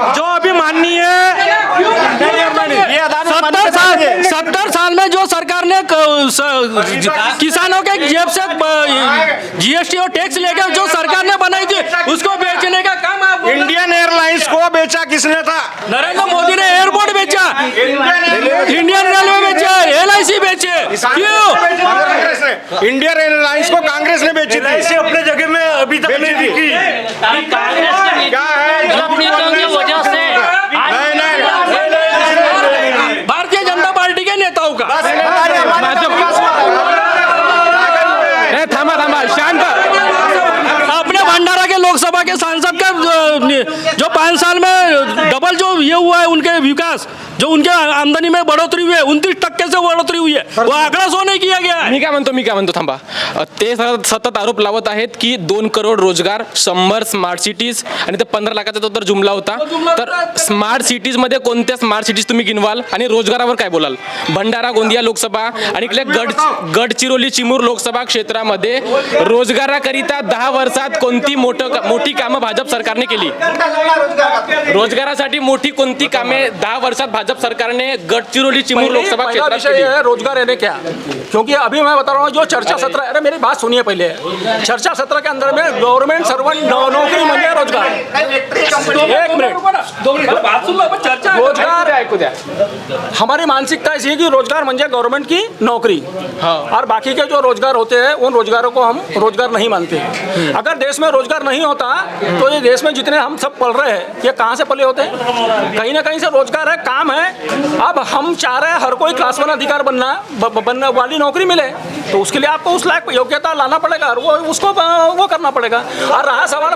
जो अभी माननीय 70 साल में जो सरकार ने किसानों के जेब से जीएसटी और टैक्स लेकर जो सरकार ने बनाई थी उसको बेचने का काम आप। इंडियन एयरलाइंस को बेचा किसने था? नरेंद्र मोदी ने एयरपोर्ट बेचा, इंडियन रेलवे बेचा, LIC बेचे, क्यों? इंडियन एयरलाइंस को कांग्रेस ने बेची थी, अपने जगह में अभी तक नहीं बिकी। क्या है? वजह से भारतीय जनता पार्टी के नेताओं का थांबा शांत। अपने भंडारा के लोकसभा के सांसद का जो 5 साल में डबल जो ये हुआ है उनके विकास, जो उनके आमदनी में बढ़ोतरी हुई है 29% से बढ़ोतरी हुई है, वो आंकड़ा सो नहीं किया गया है। मी काय म्हणतो थांबा, ते सतत आरोप लावत आहेत की 2 करोड रोजगार, 100 स्मार्ट सिटीज आणि ते 15 लाखाचा तो तर जुमला होता। तर स्मार्ट सिटीज मध्ये कोणत्या स्मार्ट सिटीज तुम्ही गिनवाल आणि रोजगारावर काय बोलाल? भंडारा गोंदिया लोकसभा आणि इकडे गडचिरोली चिमूर लोकसभा क्षेत्रामध्ये रोजगाराकरिता 10 वर्षात कोणती मोठी कामं भाजप सरकारने केली? रोजगारासाठी मोठी कोणती कामे 10 वर्षात भाजप सरकारने गडचिरोली चिमूर पहले लोकसभा पहला क्षेत्रात विषय केली. है रोजगार है क्या, क्योंकि अभी मैं बता रहा हूँ जो चर्चा सत्र, अरे मेरी बात सुनिए पहले, चर्चा सत्र के अंदर में गवर्नमेंट सर्वेंट नौकरी म्हणजे रोजगार. एक मिनट, बात सुन लो, चर्चा रोजगार ऐकू द्या. हमारी मानसिकता ऐसी है कि रोजगार म्हणजे गवर्नमेंट की नौकरी, और बाकी के जो रोजगार होते हैं उन रोजगारों को हम रोजगार नहीं मानते. अगर देश में रोजगार नहीं होता तो ये देश में जितने हम सब पढ़ रहे हैं ये कहाँ से पले होते हैं? कहीं ना कहीं से रोजगार है, काम है. अब हम चाह रहे हैं हर कोई क्लास वन अधिकार बनने वाली नौकरी मिले, तो उसके लिए आपको उस लायक योग्यता लाना पड़ेगा और वो करना पड़ेगा. और रहा सवाल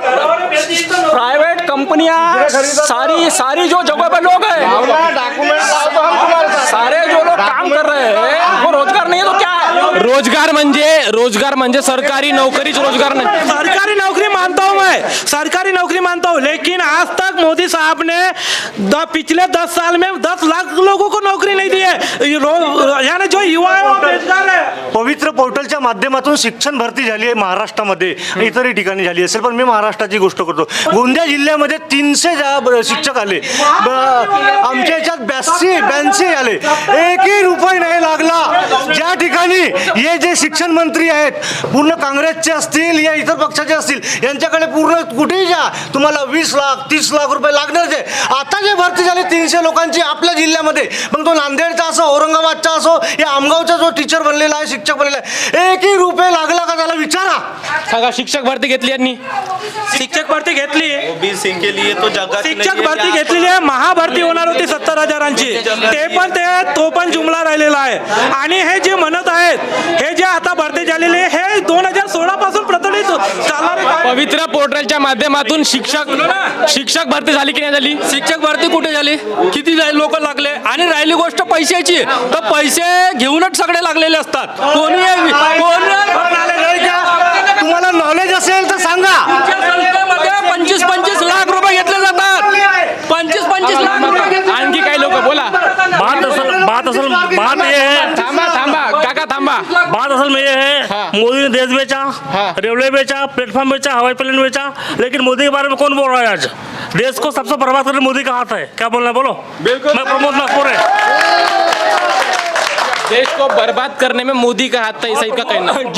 प्राइवेट कंपनियां, सारी जो जगह पे लोग हैं, सारे जो लोग काम कर रहे हैं वो रोजगार नहीं है तो क्या है? रोजगार म्हणजे सरकारी नोकरीच रोजगार नाही. सरकारी नौकरी मानता हूँ मैं, सरकारी नौकरी मानता हूँ, लेकिन आज तक मोदी साहब ने पिछले 10 साल में 10 लाख लोगों को नौकरी नहीं दी है. यानी जो युवा है वो बेरोजगार है. पवित्र पोर्टलच्या माध्यमातून शिक्षण भरती झाली आहे महाराष्ट्रामध्ये, इतरही ठिकाणी झाली असेल, पण मी महाराष्ट्राची गोष्ट करतो. गोंदिया जिल्ह्यामध्ये 300 शिक्षक आले, आमच्या याच्यात 82 आले, एकही रुपये नाही लागला. ज्या ठिकाणी हे जे शिक्षण मंत्री आहेत पूर्ण काँग्रेसचे असतील या इतर पक्षाचे असतील, यांच्याकडे पूर्ण कुठेही जा तुम्हाला 20 लाख 30 लाख रुपये लागणारच आहे. आता जे भरती झाली 300 लोकांची आपल्या जिल्ह्यामध्ये, मग तो नांदेडचा असो, औरंगाबादचा असो, या आमगावचा जो टीचर बनलेला आहे, शिक्षक बनलेला आहे, एकही रुपये लागला का त्याला विचारा. सांगा, शिक्षक भरती घेतली यांनी, शिक्षक भरती घेतली, ओबीसी के लिए तो जगह शिक्षक भरती घेतलेली आहे. महाभरती होणार होती 70,000ची, तो पण जुमला राहिलेला आहे. आणि हे जे म्हणत आहेत, हे जे आता भरती झालेले हे 2016 पासून प्रचलित चालणारे पवित्र पोर्टलच्या माध्यमातून शिक्षक भरती झाली की नाही झाली? शिक्षक भरती कुठे झाली? किती लोक लागले? आणि राहिली गोष्ट पैशाची, तर पैसे घेऊनच सगळे लागलेले असतात. तुम्हाला नॉलेज असेल तर सांगा. 25 लाख रुपये घेतले जातात. 25 लाख रुपये. आणखी काही लोक बोला. बात ये है, थांबा काका थांबा. बात असल में ये है, मोदी ने देश बेचा, रेलवे बेचा, प्लेटफॉर्म बेचा, हवाई प्लेन बेचा, लेकिन मोदी के बारे में कौन बोल रहा है? आज देश को सबसे बर्बाद करने मोदी का हाथ है. क्या बोलना है बोलो. बिल्कुल. मैं प्रमोद नागपुर है. देश को बर्बाद करने में मोदी का हाथ था, ऐसा इनका कहना है.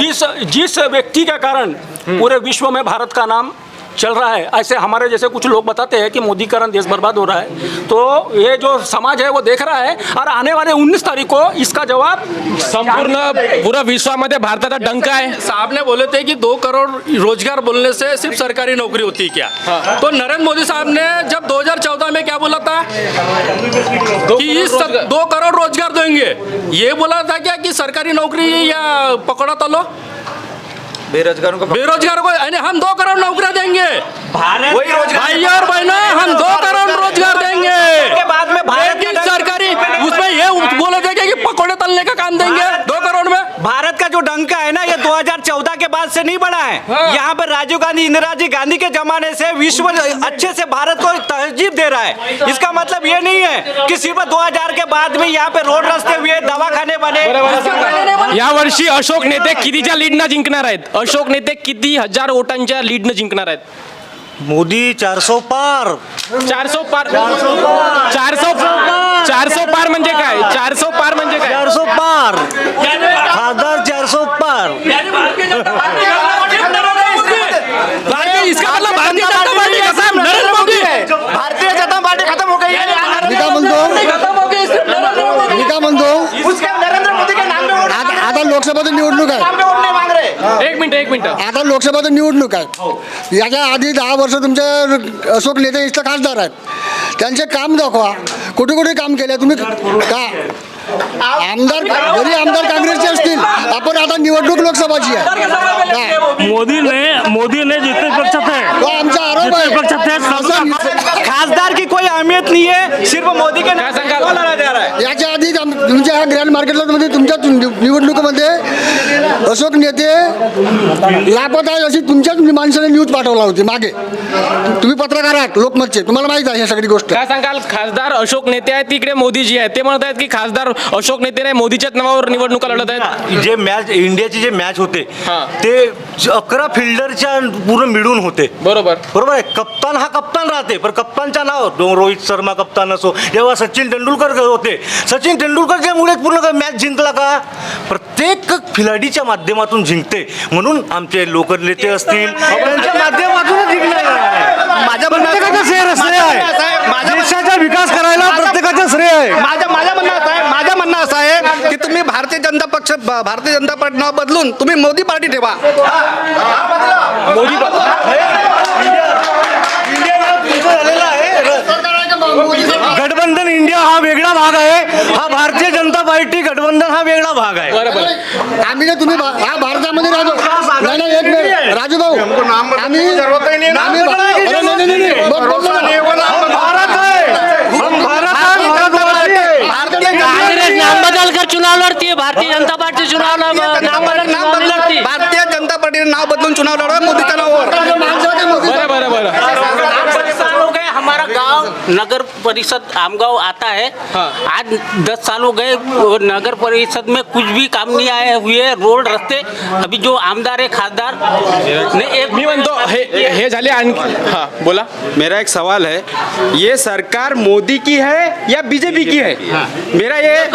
जिस व्यक्ति के कारण पूरे विश्व में भारत का नाम चल रहा है, ऐसे हमारे जैसे कुछ लोग बताते हैं कि मोदी कारण देश बर्बाद हो रहा है, तो ये जो समाज है वो देख रहा है. और आने वाले 19 तारीख को इसका जवाब संपूर्ण पूरा विश्वामध्ये भारताचा डंका आहे. साहब ने बोले थे कि 2 करोड़ रोजगार बोलने से सिर्फ सरकारी नौकरी होती है क्या? तो नरेंद्र मोदी साहब ने जब 2014 में क्या बोला था कि 2 करोड़ रोजगार देंगे, ये बोला था क्या कि सरकारी नौकरी या पकड़ा तो लो बेरोजगारों को, यानी हम 2 करोड़ नौकरियां देंगे. भाई और बहनों, हम 2 करोड़ रोजगार देंगे. के बाद में भारत की सरकारी उसमें ये बोला जाएगा कि पकौड़े तलने का काम देंगे 2 करोड़ में. भारत का जो डंका है ना, ये 2014 के बाद से नहीं बढ़ा है. यहाँ पर राजीव गांधी, इंदिरा जी गांधी के जमाने से विश्व अच्छे से भारत को तरजीब दे रहा है. इसका मतलब ये नहीं है कि सिर्फ 2000 के बाद में यहाँ पे रोड रस्ते हुए, दवाखाने बने. या वर्षी अशोक नेते कितीच्या लीडनं जिंकणार आहेत? अशोक नेते किती हजार वोटांच्या लीडनं जिंकणार आहेत? मोदी 400 पार. 400 पार म्हणजे काय? 400 पार म्हणजे काय? 400 पार, खासदार 400 पार. इसका मतलब भारतीय जनता पार्टी का साहब नरेंद्र मोदी है. भारतीय जनता पार्टी खत्म हो गई है. उसके नरेंद्र मोदी के नाम पे वोट आता लोकसभेची निवडणूक आहे. नाम पे वोट नहीं मांग रहे. एक मिनिट आता लोकसभेची निवडणूक आहे. याच्या आधी 10 वर्ष तुमचे अशोक नेते इथं खासदार आहेत. त्यांचे काम दाखवा, कुठे कुठे काम केले तुम्ही का? आमदार जरी आमदार काँग्रेसचे असतील, आपण आता निवडणूक लोकसभाची आहे. मोदी ने जितने पक्ष थे, तो आमचा आरोप आहे. खासदार की कोई अहमियत नहीं है, सिर्फ मोदी के नाम पे लड़ा जा रहा है. याच्या आधी कधीच तुमच्या ह्या ग्रँड मार्केटला मध्ये तुमच्या निवडणुकीमध्ये अशोक नेते लापत आहे अशी तुमच्याच माणसाने न्यूज पाठवला होती मागे. तुम्ही पत्रकार आहात लोकमतचे, तुम्हाला माहित आहे ही सगळी गोष्ट. काय सांगाल? खासदार अशोक नेते आहेत, तिकडे मोदीजी आहेत. ते म्हणत आहेत की खासदार अशोक नेते नाही, मोदीच्याच नावावर निवडणुका लढत आहेत. जे मॅच इंडियाचे जे मॅच होते ते 11 फिल्डरच्या पूर्ण मिळून होते. बरोबर आहे. कप्तान हा कप्तान राहते, पण कप्तानच्या नाव रोहित शर्मा कप्तान असो, जेव्हा सचिन तेंडुलकर होते, सचिन तेंडुलकरच्यामुळे पूर्ण मॅच जिंकला का? प्रत्येक खिलाडीच्या माध्यमातून जिंकते, म्हणून आमचे लोकनेते असतील त्यांच्या माध्यमातून जिंकले. माझ्या प्रत्येकाचा श्रेय आहे, देशाचा विकास करायला प्रत्येकाचा श्रेय आहे. माझं म्हणणं असं आहे की तुम्ही भारतीय जनता पार्टी नाव बदलून तुम्ही मोदी पार्टी ठेवा. गठबंधन इंडिया हा वेगळा भाग आहे, हा भारतीय जनता पार्टी गठबंधन हा वेगळा भाग आहे. आम्ही ना तुम्ही हा भारतामध्ये राहतो. नाही एक मिनिट राजू भाऊ, आम्ही कांग्रेस नाम बदल कर चुनाव लड़ती है, भारतीय जनता पार्टी चुनाव नाम बदल लड़ती है. भारतीय जनता पार्टीने नाव बदलून चुनाव लढवा मोदीच्या नावावर. बरं. साल हो गए हमारा गांव नगर परिषद आमगांव आता है. आज 10 साल हो गए नगर परिषद में कुछ भी काम नहीं आए हुए. रोड रस्ते अभी जो आमदार है खासदार ने एक मी म्हणतो हे झाले. हाँ बोला. मेरा एक सवाल है, ये सरकार मोदी की है या बीजेपी की है? मेरा ये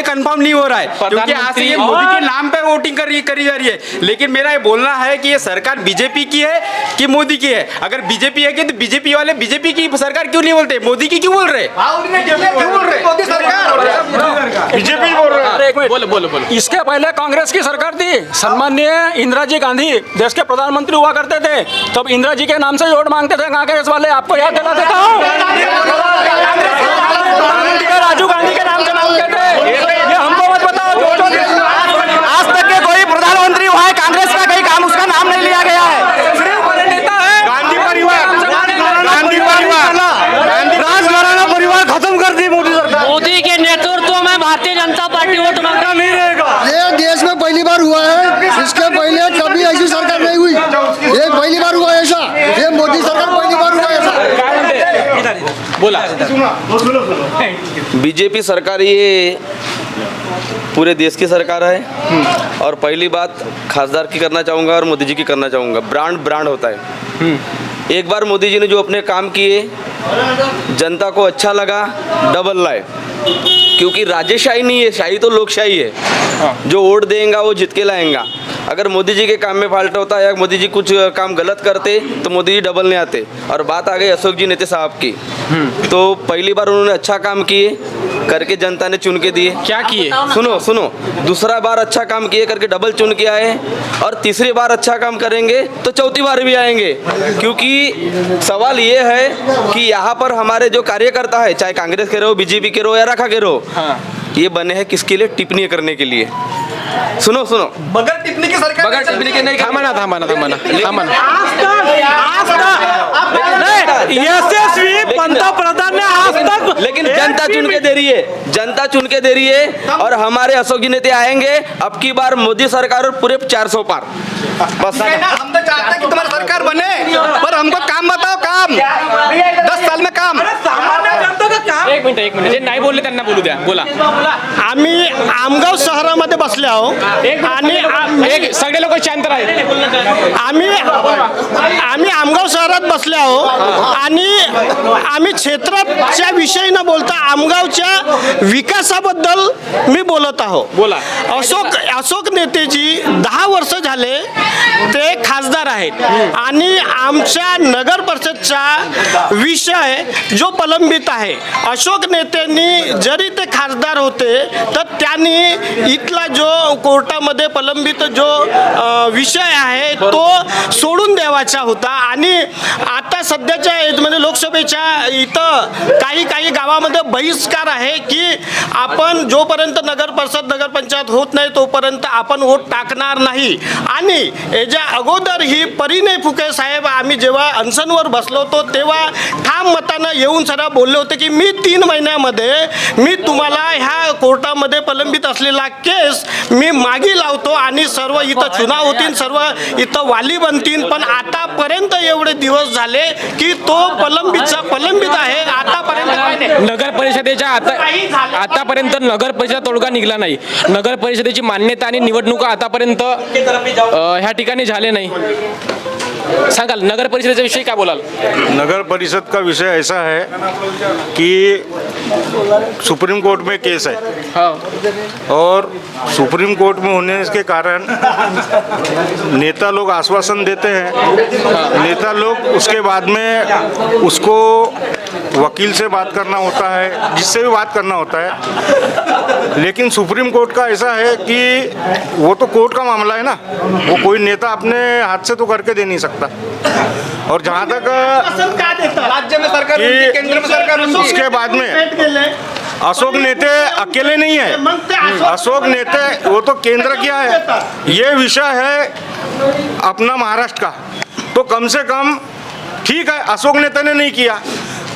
कंफर्म नहीं हो रहा है, क्योंकि आज से ये मोदी के नाम पे वोटिंग करी जा रही है. लेकिन मेरा ये बोलना है कि ये सरकार बीजेपी की है कि मोदी की है. अगर बीजेपी है कि तो बीजेपी वाले बीजेपी की सरकार क्यों नहीं बोलते, मोदी की क्यों बोल रहे? मोदी सरकार बीजेपी बोल रहे. बोलो. इसके पहले कांग्रेस की सरकार थी. सम्माननीय इंदिरा जी गांधी देश के प्रधानमंत्री हुआ करते थे. तब इंदिरा जी के नाम से वोट मांगते थे कांग्रेस वाले. आपको याद दिला देता हूँ, राजीव गांधी के नाम से मांगते थे. ये हमको मत बताओ. आज तक के कोई प्रधानमंत्री हुआ है कांग्रेस का, कहीं काम उसका नाम नहीं लिया गया है. राजघराना परिवार खत्म कर दी मोदी सरकार. मोदी के नेतृत्व में भारतीय जनता पार्टी वोट मांगता नहीं रहेगा. ये देश में पहली बार हुआ है, इसके पहले कभी ऐसी सरकार नहीं हुई. ये पहली बार हुआ है ऐसा, ये मोदी सरकार पहली बार हुआ है ऐसा. बोला. बीजेपी सरकार ये पूरे देश की सरकार है. और पहली बात खासदार की करना चाहूँगा और मोदी जी की करना चाहूँगा. ब्रांड होता है. एक बार मोदी जी ने जो अपने काम किए जनता को अच्छा लगा, डबल लाए. क्योंकि राजेशाही नहीं है, शाही तो लोकशाही है. जो वोट देगा वो जित के लाएगा. अगर मोदी जी के काम में फाल्ट होता है या मोदी जी कुछ काम गलत करते तो मोदी जी डबल नहीं आते. और बात आ गई अशोक जी नेते साहब की, तो पहली बार उन्होंने अच्छा काम किए करके जनता ने चुन के दिए. क्या किए? सुनो. दूसरा बार अच्छा काम किए करके डबल चुन के आए, और तीसरी बार अच्छा काम करेंगे तो चौथी बार भी आएंगे. क्योंकि सवाल ये है कि यहाँ पर हमारे जो कार्यकर्ता है, चाहे कांग्रेस के रहो, बीजेपी के रहो या राखा के रहो, ये बने हैं किसके लिए? टिप्पणी करने के लिए. सुनो बगैर टिप्पणी की सरकार. बगैर टिप्पणी के नहीं. थांबा. यशस्वी पंतप्रधान ने आज तक. लेकिन जनता चुन के दे रही है. और हमारे अशोक जी नेते आएंगे अब की बार मोदी सरकार और पूरे 400 पार. बस हम तो चाहते हैं कि तुम्हारी सरकार बने, पर हमको काम बताओ. काम 10 साल में काम. एक मिनिट जे नाही बोलले त्यांना बोलू द्या. बोला. आम्ही आमगाव शहरामध्ये बसले आहो आणि सगळे लोक शांत राहिले. आम्ही आमगाव शहरात बसले आहो आणि आम्ही क्षेत्राच्या विषयी न बोलता आमगावच्या विकासाबद्दल मी बोलत आहो. बोला. अशोक नेतेजी 10 वर्ष झाले ते खासदार आहेत आणि आमच्या नगर परिषदचा विषय जो प्रलंबित आहे. अशोक नेत्यांनी जरी ते खासदार होते तर त्यांनी इथला जो कोर्टामध्ये प्रलंबित जो विषय आहे तो सोडून करून द्यावाचा होता. आणि आता सध्याच्या म्हणजे लोकसभेच्या इथं काही गावामध्ये बहिष्कार आहे की आपण जोपर्यंत नगर परिषद नगरपंचायत होत नाही तोपर्यंत आपण वोट टाकणार नाही. आणि याच्या अगोदर ही परिणय फुके साहेब आम्ही जेव्हा अनशनवर बसलो होतो तेव्हा ठाम मतानं येऊन सरा बोलले होते की मी 3 महिन्यामध्ये मी तुम्हाला ह्या कोर्टामध्ये प्रलंबित असलेला केस मी मागे लावतो आणि सर्व इथं चुनाव होतील, सर्व इथं वाली बनतील. पण आतापर्यंत एवढे दिवस झाले की तो प्रलंबित आहे. आतापर्यंत नगर परिषदेच्या आतापर्यंत नगर परिषद तोडगा निघाला नाही. नगर परिषदेची मान्यता आणि निवडणुका आतापर्यंत ह्या ठिकाणी झाले नाही. सांगाल नगर परिषदेच्या विषयी काय बोलाल? नगर परिषद का विषय ऐसा है कि सुप्रीम कोर्ट में केस है और सुप्रीम कोर्ट में होने के कारण नेता लोग आश्वासन देते हैं, नेता लोग उसके बाद में उसको वकील से बात करना होता है, जिससे भी बात करना होता है. लेकिन सुप्रीम कोर्ट का ऐसा है कि वो तो कोर्ट का मामला है ना, वो कोई नेता अपने हाथ से तो करके दे नहीं सकता. और जहाँ तक राज्य में सरकार उनकी, केंद्र में सरकार उनकी. उसके बाद में अशोक नेते अकेले नहीं है, अशोक नेते वो तो केंद्र क्या है, ये विषय है अपना महाराष्ट्र का. तो कम से कम ठीक है अशोक नेते ने नहीं किया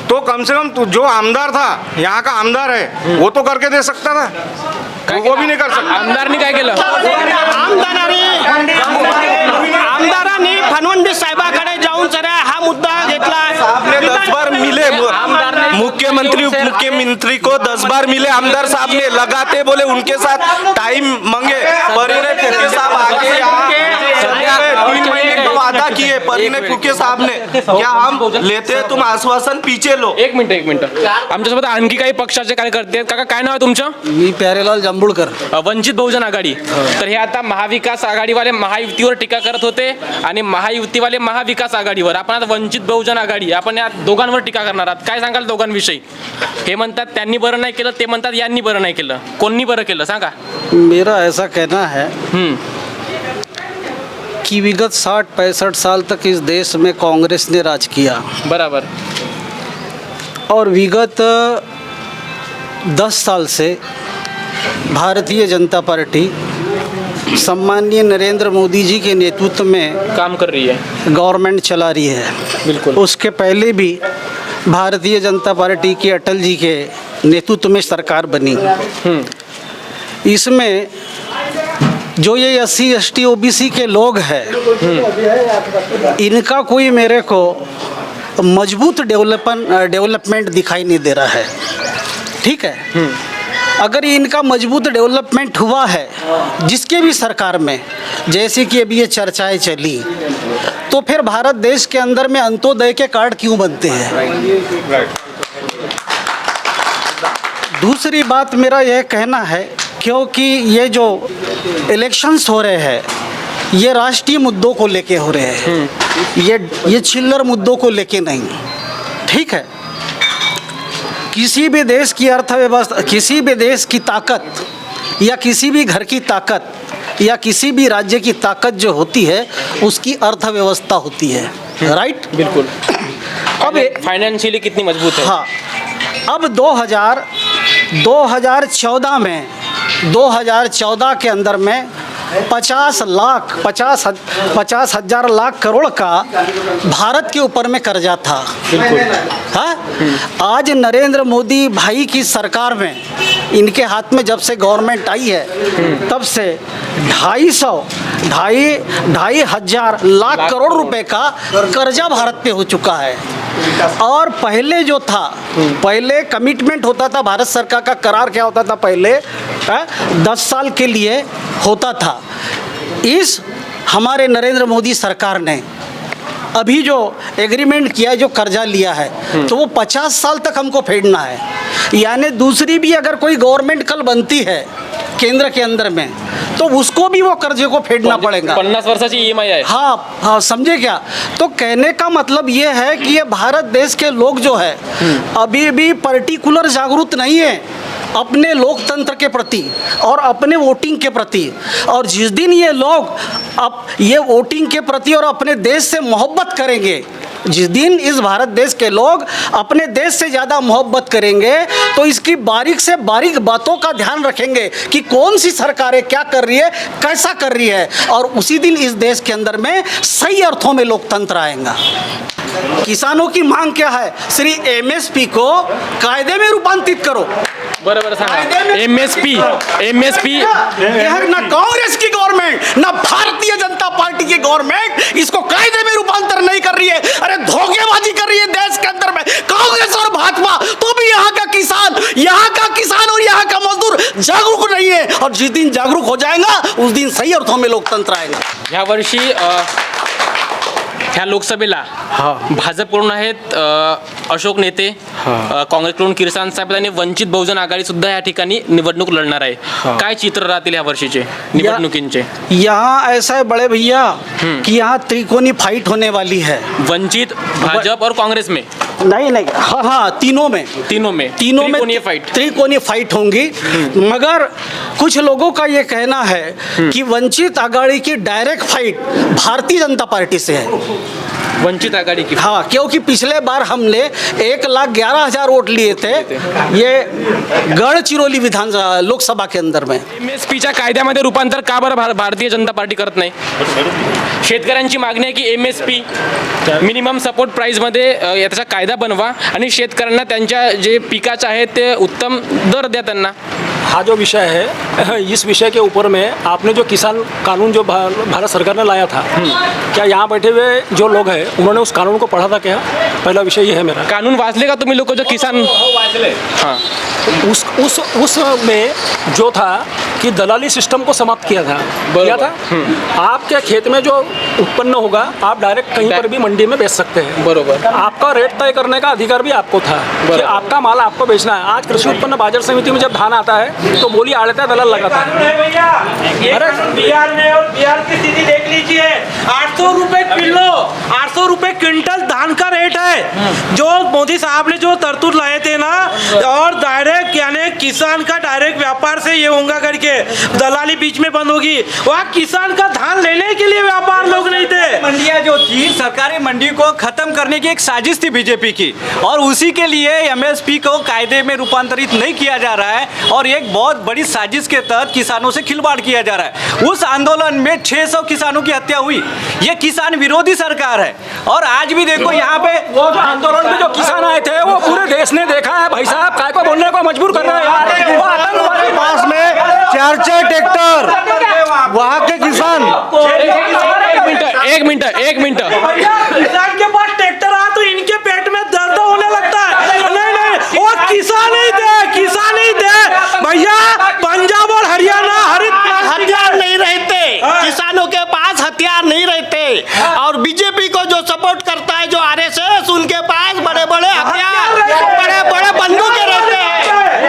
तो कम से कम जो आमदार था यहाँ का आमदार है वो तो करके दे सकता था, वो भी नहीं कर सकता. आमदारनी काय केलं? आमदारांनी फडणवीस साहेबाकडे जाऊन सर हा मुद्दा घेतला. 10 बार मिले मुख्यमंत्री उप मुख्यमंत्री को 10 बार मिले आमदार साहब ने, लगाते बोले उनके साथ टाइम मांगे. परिणय फुके साहब आगे 3 महीने का वादा किए परिणय फुके साहब ने, क्या हम लेते तुम आश्वासन पीछे लो. एक मिनिट आमच्यासोबत आणखी काही पक्षाचे कार्यकर्ते आहेत. काका काय नाव आहे तुमचं? मी प्यारेलाल जांभूळकर. वंचित बहुजन आघाडी. तर हे आता महाविकास आघाडीवाले महायुतीवर टीका करत होते आणि महायुतीवाले महाविकास आघाडीवर. आपण आता वंचित बहुजन आघाडी आपण या दोघांवर टीका करणार आहात. काय सांगाल दोघांविषयी? हे म्हणतात त्यांनी बरं नाही केलं, ते म्हणतात यांनी बरं नाही केलं. कोणी बरं केलं सांगा? मेरा ऐसा कहना है कि विगत 60-65 साल तक इस देश में कांग्रेस ने राज किया. बराबर. और विगत 10 साल से भारतीय जनता पार्टी सम्माननीय नरेंद्र मोदी जी के नेतृत्व में काम कर रही है, गवर्नमेंट चला रही है. बिल्कुल. उसके पहले भी भारतीय जनता पार्टी की अटल जी के नेतृत्व में सरकार बनी. इसमें जो ये SC ST OBC के लोग हैं इनका कोई मेरे को मजबूत डेवलपमेंट दिखाई नहीं दे रहा है. ठीक है. अगर इनका मजबूत डेवलपमेंट हुआ है जिसके भी सरकार में, जैसे कि अभी ये चर्चाएं चली, तो फिर भारत देश के अंदर में अंत्योदय के कार्ड क्यों बनते हैं? दूसरी बात मेरा यह कहना है क्योंकि ये जो इलेक्शंस हो रहे हैं ये राष्ट्रीय मुद्दों को लेके हो रहे हैं, ये चिल्लर मुद्दों को लेके नहीं. ठीक है. किसी भी देश की अर्थव्यवस्था, किसी भी देश की ताकत या किसी भी घर की ताकत या किसी भी राज्य की ताकत जो होती है उसकी अर्थव्यवस्था होती है. राइट. बिल्कुल. अब फाइनेंशियली कितनी मजबूत है? हाँ. अब 2014 के अंदर में 50 हजार लाख करोड़ का भारत के ऊपर में कर्जा था. हाँ. आज नरेंद्र मोदी भाई की सरकार में इनके हाथ में जब से गवर्नमेंट आई है तब से 2,500 लाख करोड़ रुपए का कर्जा भारत पे हो चुका है. और पहले जो था, पहले कमिटमेंट होता था भारत सरकार का, करार क्या होता था पहले 10 साल के लिए होता था. इस हमारे नरेंद्र मोदी सरकार ने अभी जो एग्रीमेंट किया है, जो कर्जा लिया है, तो वो 50 साल तक हमको फेडना है. यानी दूसरी भी अगर कोई गवर्नमेंट कल बनती है केंद्र के अंदर में तो उसको भी वो कर्जे को फेडना पड़ेगा. 50 वर्षाची EMI है. हाँ, समझे क्या? तो कहने का मतलब ये है कि ये भारत देश के लोग जो है अभी भी पर्टिकुलर जागरूक नहीं है. अपने लोकतंत्र के प्रति और अपने वोटिंग के प्रति, और जिस दिन ये लोग अब ये वोटिंग के प्रति और अपने देश से मोहब्बत करेंगे, जिस दिन इस भारत देश के लोग अपने देश से ज़्यादा मोहब्बत करेंगे, तो इसकी बारीक से बारीक बातों का ध्यान रखेंगे कि कौन सी सरकारें क्या कर रही है, कैसा कर रही है, और उसी दिन इस देश के अंदर में सही अर्थों में लोकतंत्र आएगा। किसानों की मांग क्या है? श्री एमएसपी को कायदे में रूपांतरित करो। बरोबर सांगा। एमएसपी ना कांग्रेस की गवर्नमेंट ना भारतीय जनता पार्टी की गवर्नमेंट इसको कायदे में रूपांतर नहीं कर रही है। अरे धोखेबाजी कर रही है देश के अंदर में कांग्रेस और भाजपा। तो भी यहाँ का किसान और यहाँ का मजदूर जागरूक नहीं है, और जिस दिन जागरूक हो जाएगा उस दिन सही अर्थों में लोकतंत्र आएगा। ह्या वर्षी ह्या लोकसभेला भाजपकडून आहेत अशोक नेते, काँग्रेसकडून किरसान साहेब आणि वंचित बहुजन आघाडी सुद्धा या ठिकाणी निवडणूक लढणार आहे। काय चित्र राहतील या वर्षीचे निवडणुकींचे? यहाँ ऐसा है बड़े भैया कि यहाँ त्रिकोणी फाइट होने वाली है, वंचित, भाजपा और कांग्रेस में। नहीं हाँ तीनों में त्रिकोणीय फाइट होंगी। मगर कुछ लोगों का ये कहना है कि वंचित आघाड़ी की direct fight Bharatiya Janata party से है। वंचित आघाड़ी की? हाँ, क्योंकि पिछले बार हमने 1,11,000 वोट लिए थे ये गढ़चिरौली विधानसभा लोकसभा के अंदर में। एमएसपीच्या कायद्यामध्ये रूपांतर का बरं भारतीय जनता पार्टी करत नाही? शेतकऱ्यांची मागणी आहे की एमएसपी मिनिमम सपोर्ट प्राइसमध्ये याचा कायदा बनवा आणि शेतकऱ्यांना त्यांच्या जे पिकाचे आहेत ते उत्तम दर द्या त्यांना। हाँ, जो विषय है इस विषय के ऊपर में आपने जो किसान कानून जो भारत सरकार ने लाया था, क्या यहाँ बैठे हुए जो लोग हैं उन्होंने उस कानून को पढ़ा था क्या? पहला विषय ये है मेरा। कानून वाचले का तुम्ही लोग जो किसान? हाँ, उस में जो था कि दलाली सिस्टम को समाप्त किया था। आपके खेत में जो उत्पन्न होगा आप डायरेक्ट कहीं पर भी मंडी में बेच सकते हैं। बरोबर। आपका रेट तय करने का अधिकार भी आपको था कि आपका माल आपको बेचना है। आज कृषि उत्पन्न बाजार समिति में जब धान आता है तो बोली आड़ता दलाल लगाता है। बिहार में और बिहार की स्थिति देख लीजिए, 800 रुपए किलो, 800 रुपए क्विंटल धान का रेट है। जो मोदी साहब ने जो तरतूद लाए थे ना, और डायरेक्ट यानी किसान का डायरेक्ट व्यापार से ये होगा करके दलाली बीच में बंद होगी। वहाँ किसान का धान लेने के लिए व्यापार लोग नहीं थे। मंडियाँ जो थी सरकारी मंडी को खत्म करने की एक साजिश थी बीजेपी की, और उसी के लिए एमएसपी को कायदे में रूपांतरित नहीं किया जा रहा है, और एक बहुत बड़ी साजिश के तहत किसानों से खिलवाड़ किया जा रहा है। उस आंदोलन में 600 किसानों की हत्या हुई। ये किसान विरोधी सरकार है। और आज भी देखो यहाँ पे वो जो आंदोलन में जो किसान आए थे वो पूरे देश ने देखा है। भाई साहब काय को बोलने को मजबूर कर रहे हैं यार। वो आतंकवादी पास में 4 ट्रैक्टर वहाँ के किसान। एक मिनट किसान के पास ट्रैक्टर आ तो इनके पेट में दर्द होने लगता है। नहीं, वो किसान ही दे भैया। पंजाब और हरियाणा हथियार नहीं रहते, किसानों के पास हथियार नहीं रहते, और बीजेपी को जो सपोर्ट करता है जो आरएसएस, उनके पास बड़े बड़े हथियार, बड़े बड़े बंदूकें रहते हैं।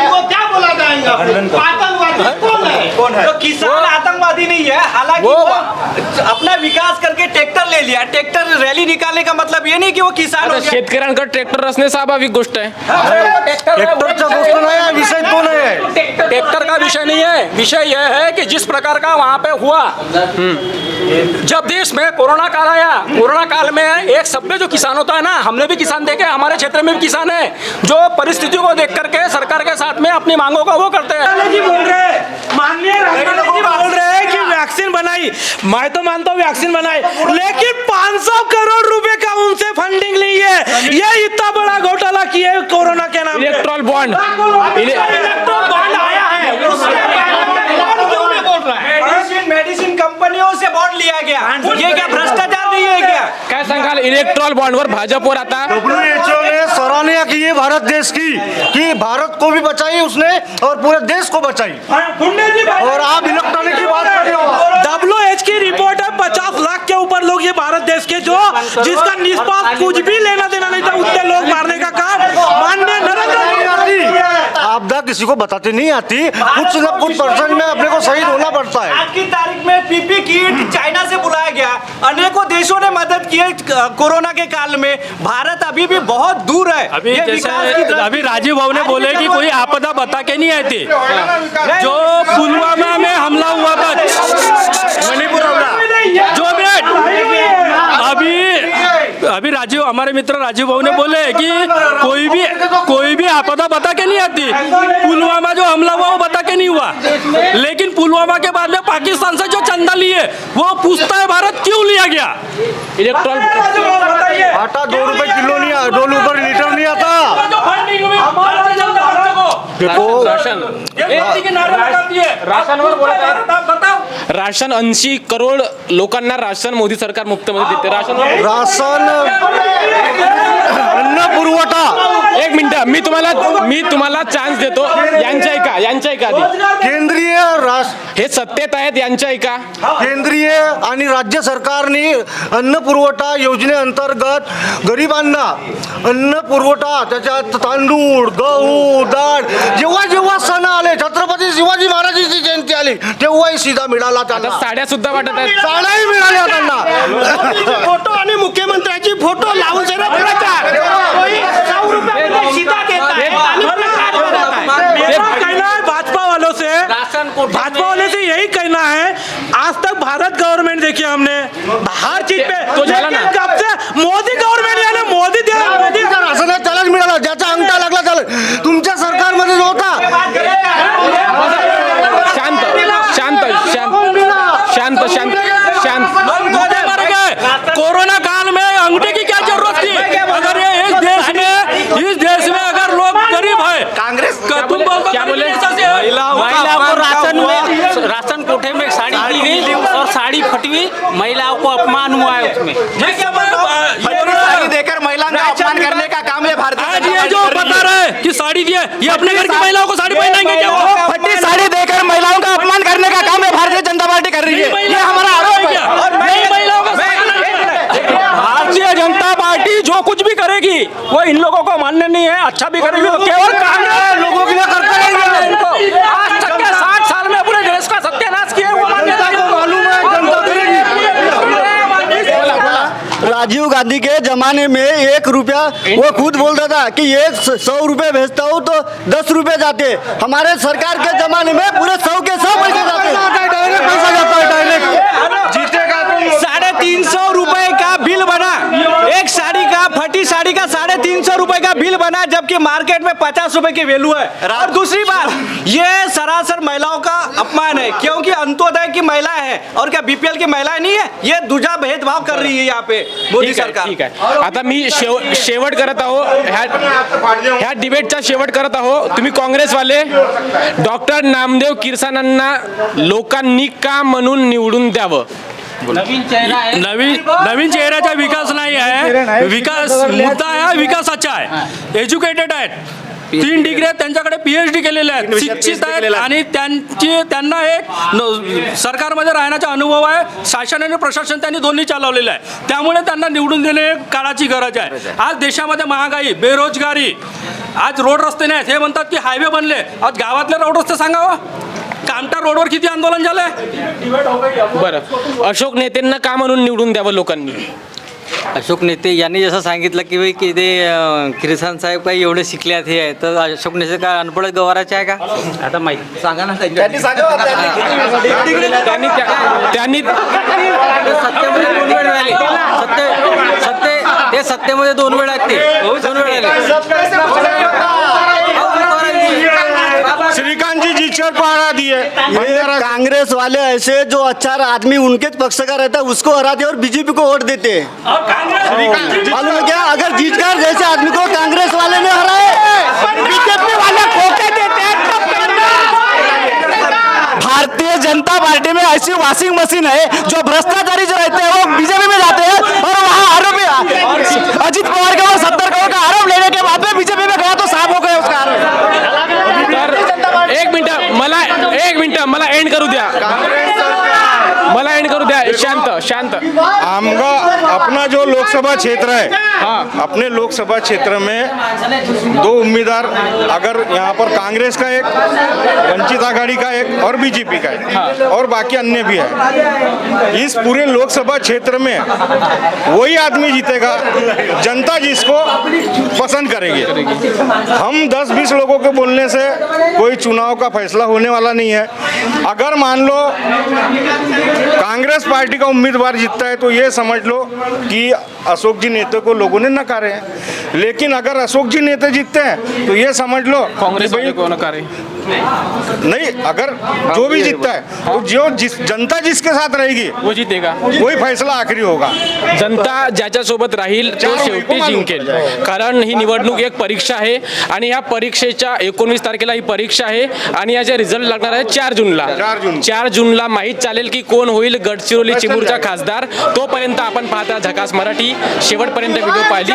उनको क्या बोला जाएगा? आतंकवादी कौन है? तो किसान आतंकवादी नहीं है। हालांकि वो अपना विकास करके ट्रैक्टर ले लिया। ट्रैक्टर रैली निकालने का मतलब ये नहीं कि वो किसान हो गया। शेतकऱ्यांकडे ट्रॅक्टर असणे स्वाभाविक गोष्ट आहे। ट्रॅक्टरचा गोष्ट नाही आहे, विषय तो नाही आहे। ट्रैक्टर का विषय नहीं है। विषय यह है कि जिस प्रकार का वहाँ पे हुआ, जब देश में कोरोना काल आया, कोरोना काल में एक सभ्य जो किसान होता है ना, हमने भी किसान देखे, हमारे क्षेत्र में भी किसान है जो परिस्थितियों को देख करके सरकार के साथ में अपनी मांगों का वो करते हैं। माननीय राष्ट्रपति बोल रहे हैं कि वैक्सीन बनाई, मैं तो मानता हूँ वैक्सीन बनाई, लेकिन 500 करोड़ रुपए का उनसे फंडिंग ली है। ये इतना बड़ा घोटाला किया है कोरोना के नाम। इलेक्ट्रॉल बॉन्ड आया है, मेडिसिन कंपनियों से बॉन्ड लिया गया। ये क्या भ्रष्टाचार नहीं है क्या? काय सांगाल इलेक्ट्रॉल बॉन्डवर भाजपवर आता? WHO ने सराहना की है भारत देश की, कि भारत को भी बचाई उसने और पूरे देश को बचाई। और आप इलेक्ट्रॉनिक की बात कर रहे हो। WHO की रिपोर्ट है 50 लाख के ऊपर लोग ये भारत देश के जो जिसका निष्पक्ष कुछ भी लेना देना नहीं था, उतने लोग मारने का काम माननीय नरेंद्र मोदी। आपदा की किसी को बताते नहीं आती, कुछ न कुछ परसेंट में अपने को शहीद होना पड़ता है। आज की तारीख में पीपी किट चाइना से बुलाया गया, अनेकों देशों ने मदद की है कोरोना के काल में। भारत अभी भी बहुत दूर है। अभी ये विकास की जैसे दृष्टि- अभी राजीव भाव ने बोले कि कोई आपदा बता के नहीं आई थी। जो पुलवामा में हमला हुआ था, मणिपुर हमला, जो अभी राजीव, हमारे मित्र राजीव भाव ने बोले कि कोई भी आपदा बता के नहीं आती। पुलवामा जो हमला हुआ वो बता के नहीं हुआ, लेकिन पुलवामा के बाद में पाकिस्तान से जो चंदा लिए वो पूछता है भारत क्यों लिया गया। इलेक्ट्रॉल आटा 2 रुपए किलो नहीं, 2 रुपए लीटर नहीं आता। राशन 80 करोड लोकांना राशन मोदी सरकार मुफ्तमध्ये देते. राशन अन्न पुरवठा. एक मिनिट, मी तुम्हाला चान्स देतो. यांच्या ऐका आधी. केंद्रीय हे सत्तेत आहेत, यांच्या ऐका. केंद्रीय आणि राज्य सरकारने अन्न पुरवठा योजनेअंतर्गत गरिबांना अन्न पुरवठा, त्याच्यात तांदूळ, गहू, डाळ, जेव्हा सण आले, छत्रपती शिवाजी महाराजांची जयंती आली, तेव्हाही सीधा मिळाला त्यांना. साड्या सुद्धा वाटत आहेत. साड्याही मिळाल्या त्यांना. फोटो आणि मुख्यमंत्र्याची फोटो लावून जरा प्रचार. कोई 100 रुपये में सीधा देता है आणि प्रचार करता है. मेरा कहना है भाजपा वालों से यही कहना है, आज तक भारत गवर्नमेंट देखिए हमने हर चीज पे, तो झाला ना. लेकिन कब से मोदी गवर्नमेंट यानी मोदी राशन त्यालाच मिळालं, ज्याचा अंगठा लागला त्याला. तुमच्या सरकारमध्ये होता. शांत. कोरोना काल में अंगूठे की क्या जरूरत थी? अगर ये इस देश में अगर लोग गरीब है, कांग्रेस तुम बोलते क्या बोले? महिलाओं को राशन कोठे में साड़ी दी गई और साड़ी फटवी, महिलाओं को अपमान हुआ है उसमें। साड़ी देकर महिलाओं का अपमान करने का काम है भारतीय आज ये जो बता रहे हैं कि साड़ी दिए, ये अपने घर की महिलाओं को साड़ी पहनाएंगे क्या? वो फटी साड़ी देकर महिलाओं का अपमान करने का काम है भारतीय जनता पार्टी कर रही है। ये हमारा आरोप है। नई महिलाओं का भारतीय जनता पार्टी जो कुछ भी करेगी वो इन लोगों को मान्य नहीं है। अच्छा भी करेगी तो केवल कांग्रेस लोगों के लिए करते रहेंगे इनको। आज तक के 60 साल में पूरे देश का सत्यानाश किया, वो मान्यता मालूम है, जनता करेगी। राजीव गांधी के जमाने में 1 रुपया, वो खुद बोलता था कि ये 100 रुपए भेजता हूँ तो 10 रुपए जाते. हमारे सरकार के जमाने में पूरे 100 के 100 पैसे जाते. डायरेक्ट पैसा जाता है, डायरेक्ट. जीतेगा तो 350 रुपए का बिल बना, एक साड़ी का, फटी साड़ी का 350 रुपए का बिल बना, जबकि मार्केट में 50 रुपए की वैल्यू है। और दूसरी बात, ये सरासर महिलाओं का अपमान है, क्योंकि अंत्योदय की महिला है और क्या बीपीएल की महिलाएं नहीं है? ये दूजा भेदभाव कर रही है यहाँ पे मोदी सरकार. ठीक आहे. आता मी शेवट करत आहो, ह्या डिबेटचा शेवट करत आहो. तुम्ही काँग्रेसवाले डॉक्टर नामदेव किरसानांना लोकांनी का म्हणून निवडून द्यावं? नवीन चेहरा है. नवीन चेहऱ्याचा विकास नाही आहे. विकास मुद्दा आहे, विकासाचा आहे. एज्युकेटेड आहेत, 3 डिग्री आहेत, त्यांच्याकडे PhD केलेले आहेत, शिक्षित आहेत आणि त्यांना एक सरकारमध्ये राहण्याचा अनुभव आहे. शासन आणि प्रशासन त्यांनी दोन्ही चालवलेलं आहे. त्यामुळे त्यांना निवडून देणे काळाची गरज आहे. आज देशामध्ये महागाई, बेरोजगारी, आज रोड रस्ते नाहीत. हे म्हणतात की हायवे बनले, आज गावातले रोड रस्ते सांगावं. कामटा रोडवर किती आंदोलन झालंय? बरं, अशोक नेतेंना का म्हणून निवडून द्यावं लोकांनी? अशोक नेते यांनी जसं सांगितलं की भाई की ते किरसान साहेब काही एवढे शिकले आहेत हे आहे, तर अशोक नेते काय अनपढ गवाराचे आहे का? आता माहिती सांगा ना त्यांनी सत्तेमध्ये 2 वेळ झाले. ते सत्तेमध्ये 2 वेळ आहेत, ते 2 वेळ श्रीकांत जी चढ़ पहाड़ा दिए. कांग्रेस वाले ऐसे जो अच्छा आदमी उनके पक्ष का रहता है उसको हराते और बीजेपी को वोट देते हैं. मालूम है क्या? अगर जीतकर जैसे आदमी को कांग्रेस वाले ने हराए, बीजेपी वाले खोके देते हैं. भारतीय जनता पार्टी में ऐसी वॉशिंग मशीन है जो भ्रष्टाचारी जो रहते हैं वो बीजेपी में जाते हैं और वहाँ आरोपी अजित पवार के ऊपर 70 करोड़ का आरोप लेने के बाद में बीजेपी में गया तो साफ हो गया उसका आरोप. एक मिनिट मला एंड करू द्या. शांत. आमगा अपना जो लोकसभा क्षेत्र है, अपने लोकसभा क्षेत्र में 2 उम्मीदवार, अगर यहाँ पर कांग्रेस का एक, वंचित आघाड़ी का एक और बीजेपी का एक, और बाकी अन्य भी है। इस पूरे लोकसभा क्षेत्र में वही आदमी जीतेगा जनता जिसको पसंद करेगी। हम 10-20 लोगों के बोलने से कोई चुनाव का फैसला होने वाला नहीं है। अगर मान लो कांग्रेस पार्टी का उम्मीदवार जीतता है तो ये समझ लो कि अशोक जी नेते को लोगों ने नकारे हैं, लेकिन अगर अशोक जी नेते जीतते हैं तो ये समझ लो कांग्रेस वाले को नकारे नहीं, अगर जो भी जीतता है तो जनता जिसके साथ रहेगी वो जीतेगा, वही फैसला आखरी होगा। जनता ज्याच्यासोबत राहील तो शेवटी जिंकेल. कारण ही निवडणूक एक परीक्षा आहे आणि ह्या परीक्षेच्या 19 तारखेला ही परीक्षा आहे आणि याचे रिझल्ट लागणार आहे 4 जूनला. 4 जूनला माहीत चालेल की कोण होईल गडचिरोली चिमूरचा खासदार. तोपर्यंत आपण पाहता झकास मराठी. शेवटपर्यंत व्हिडिओ पाहिली.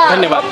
धन्यवाद.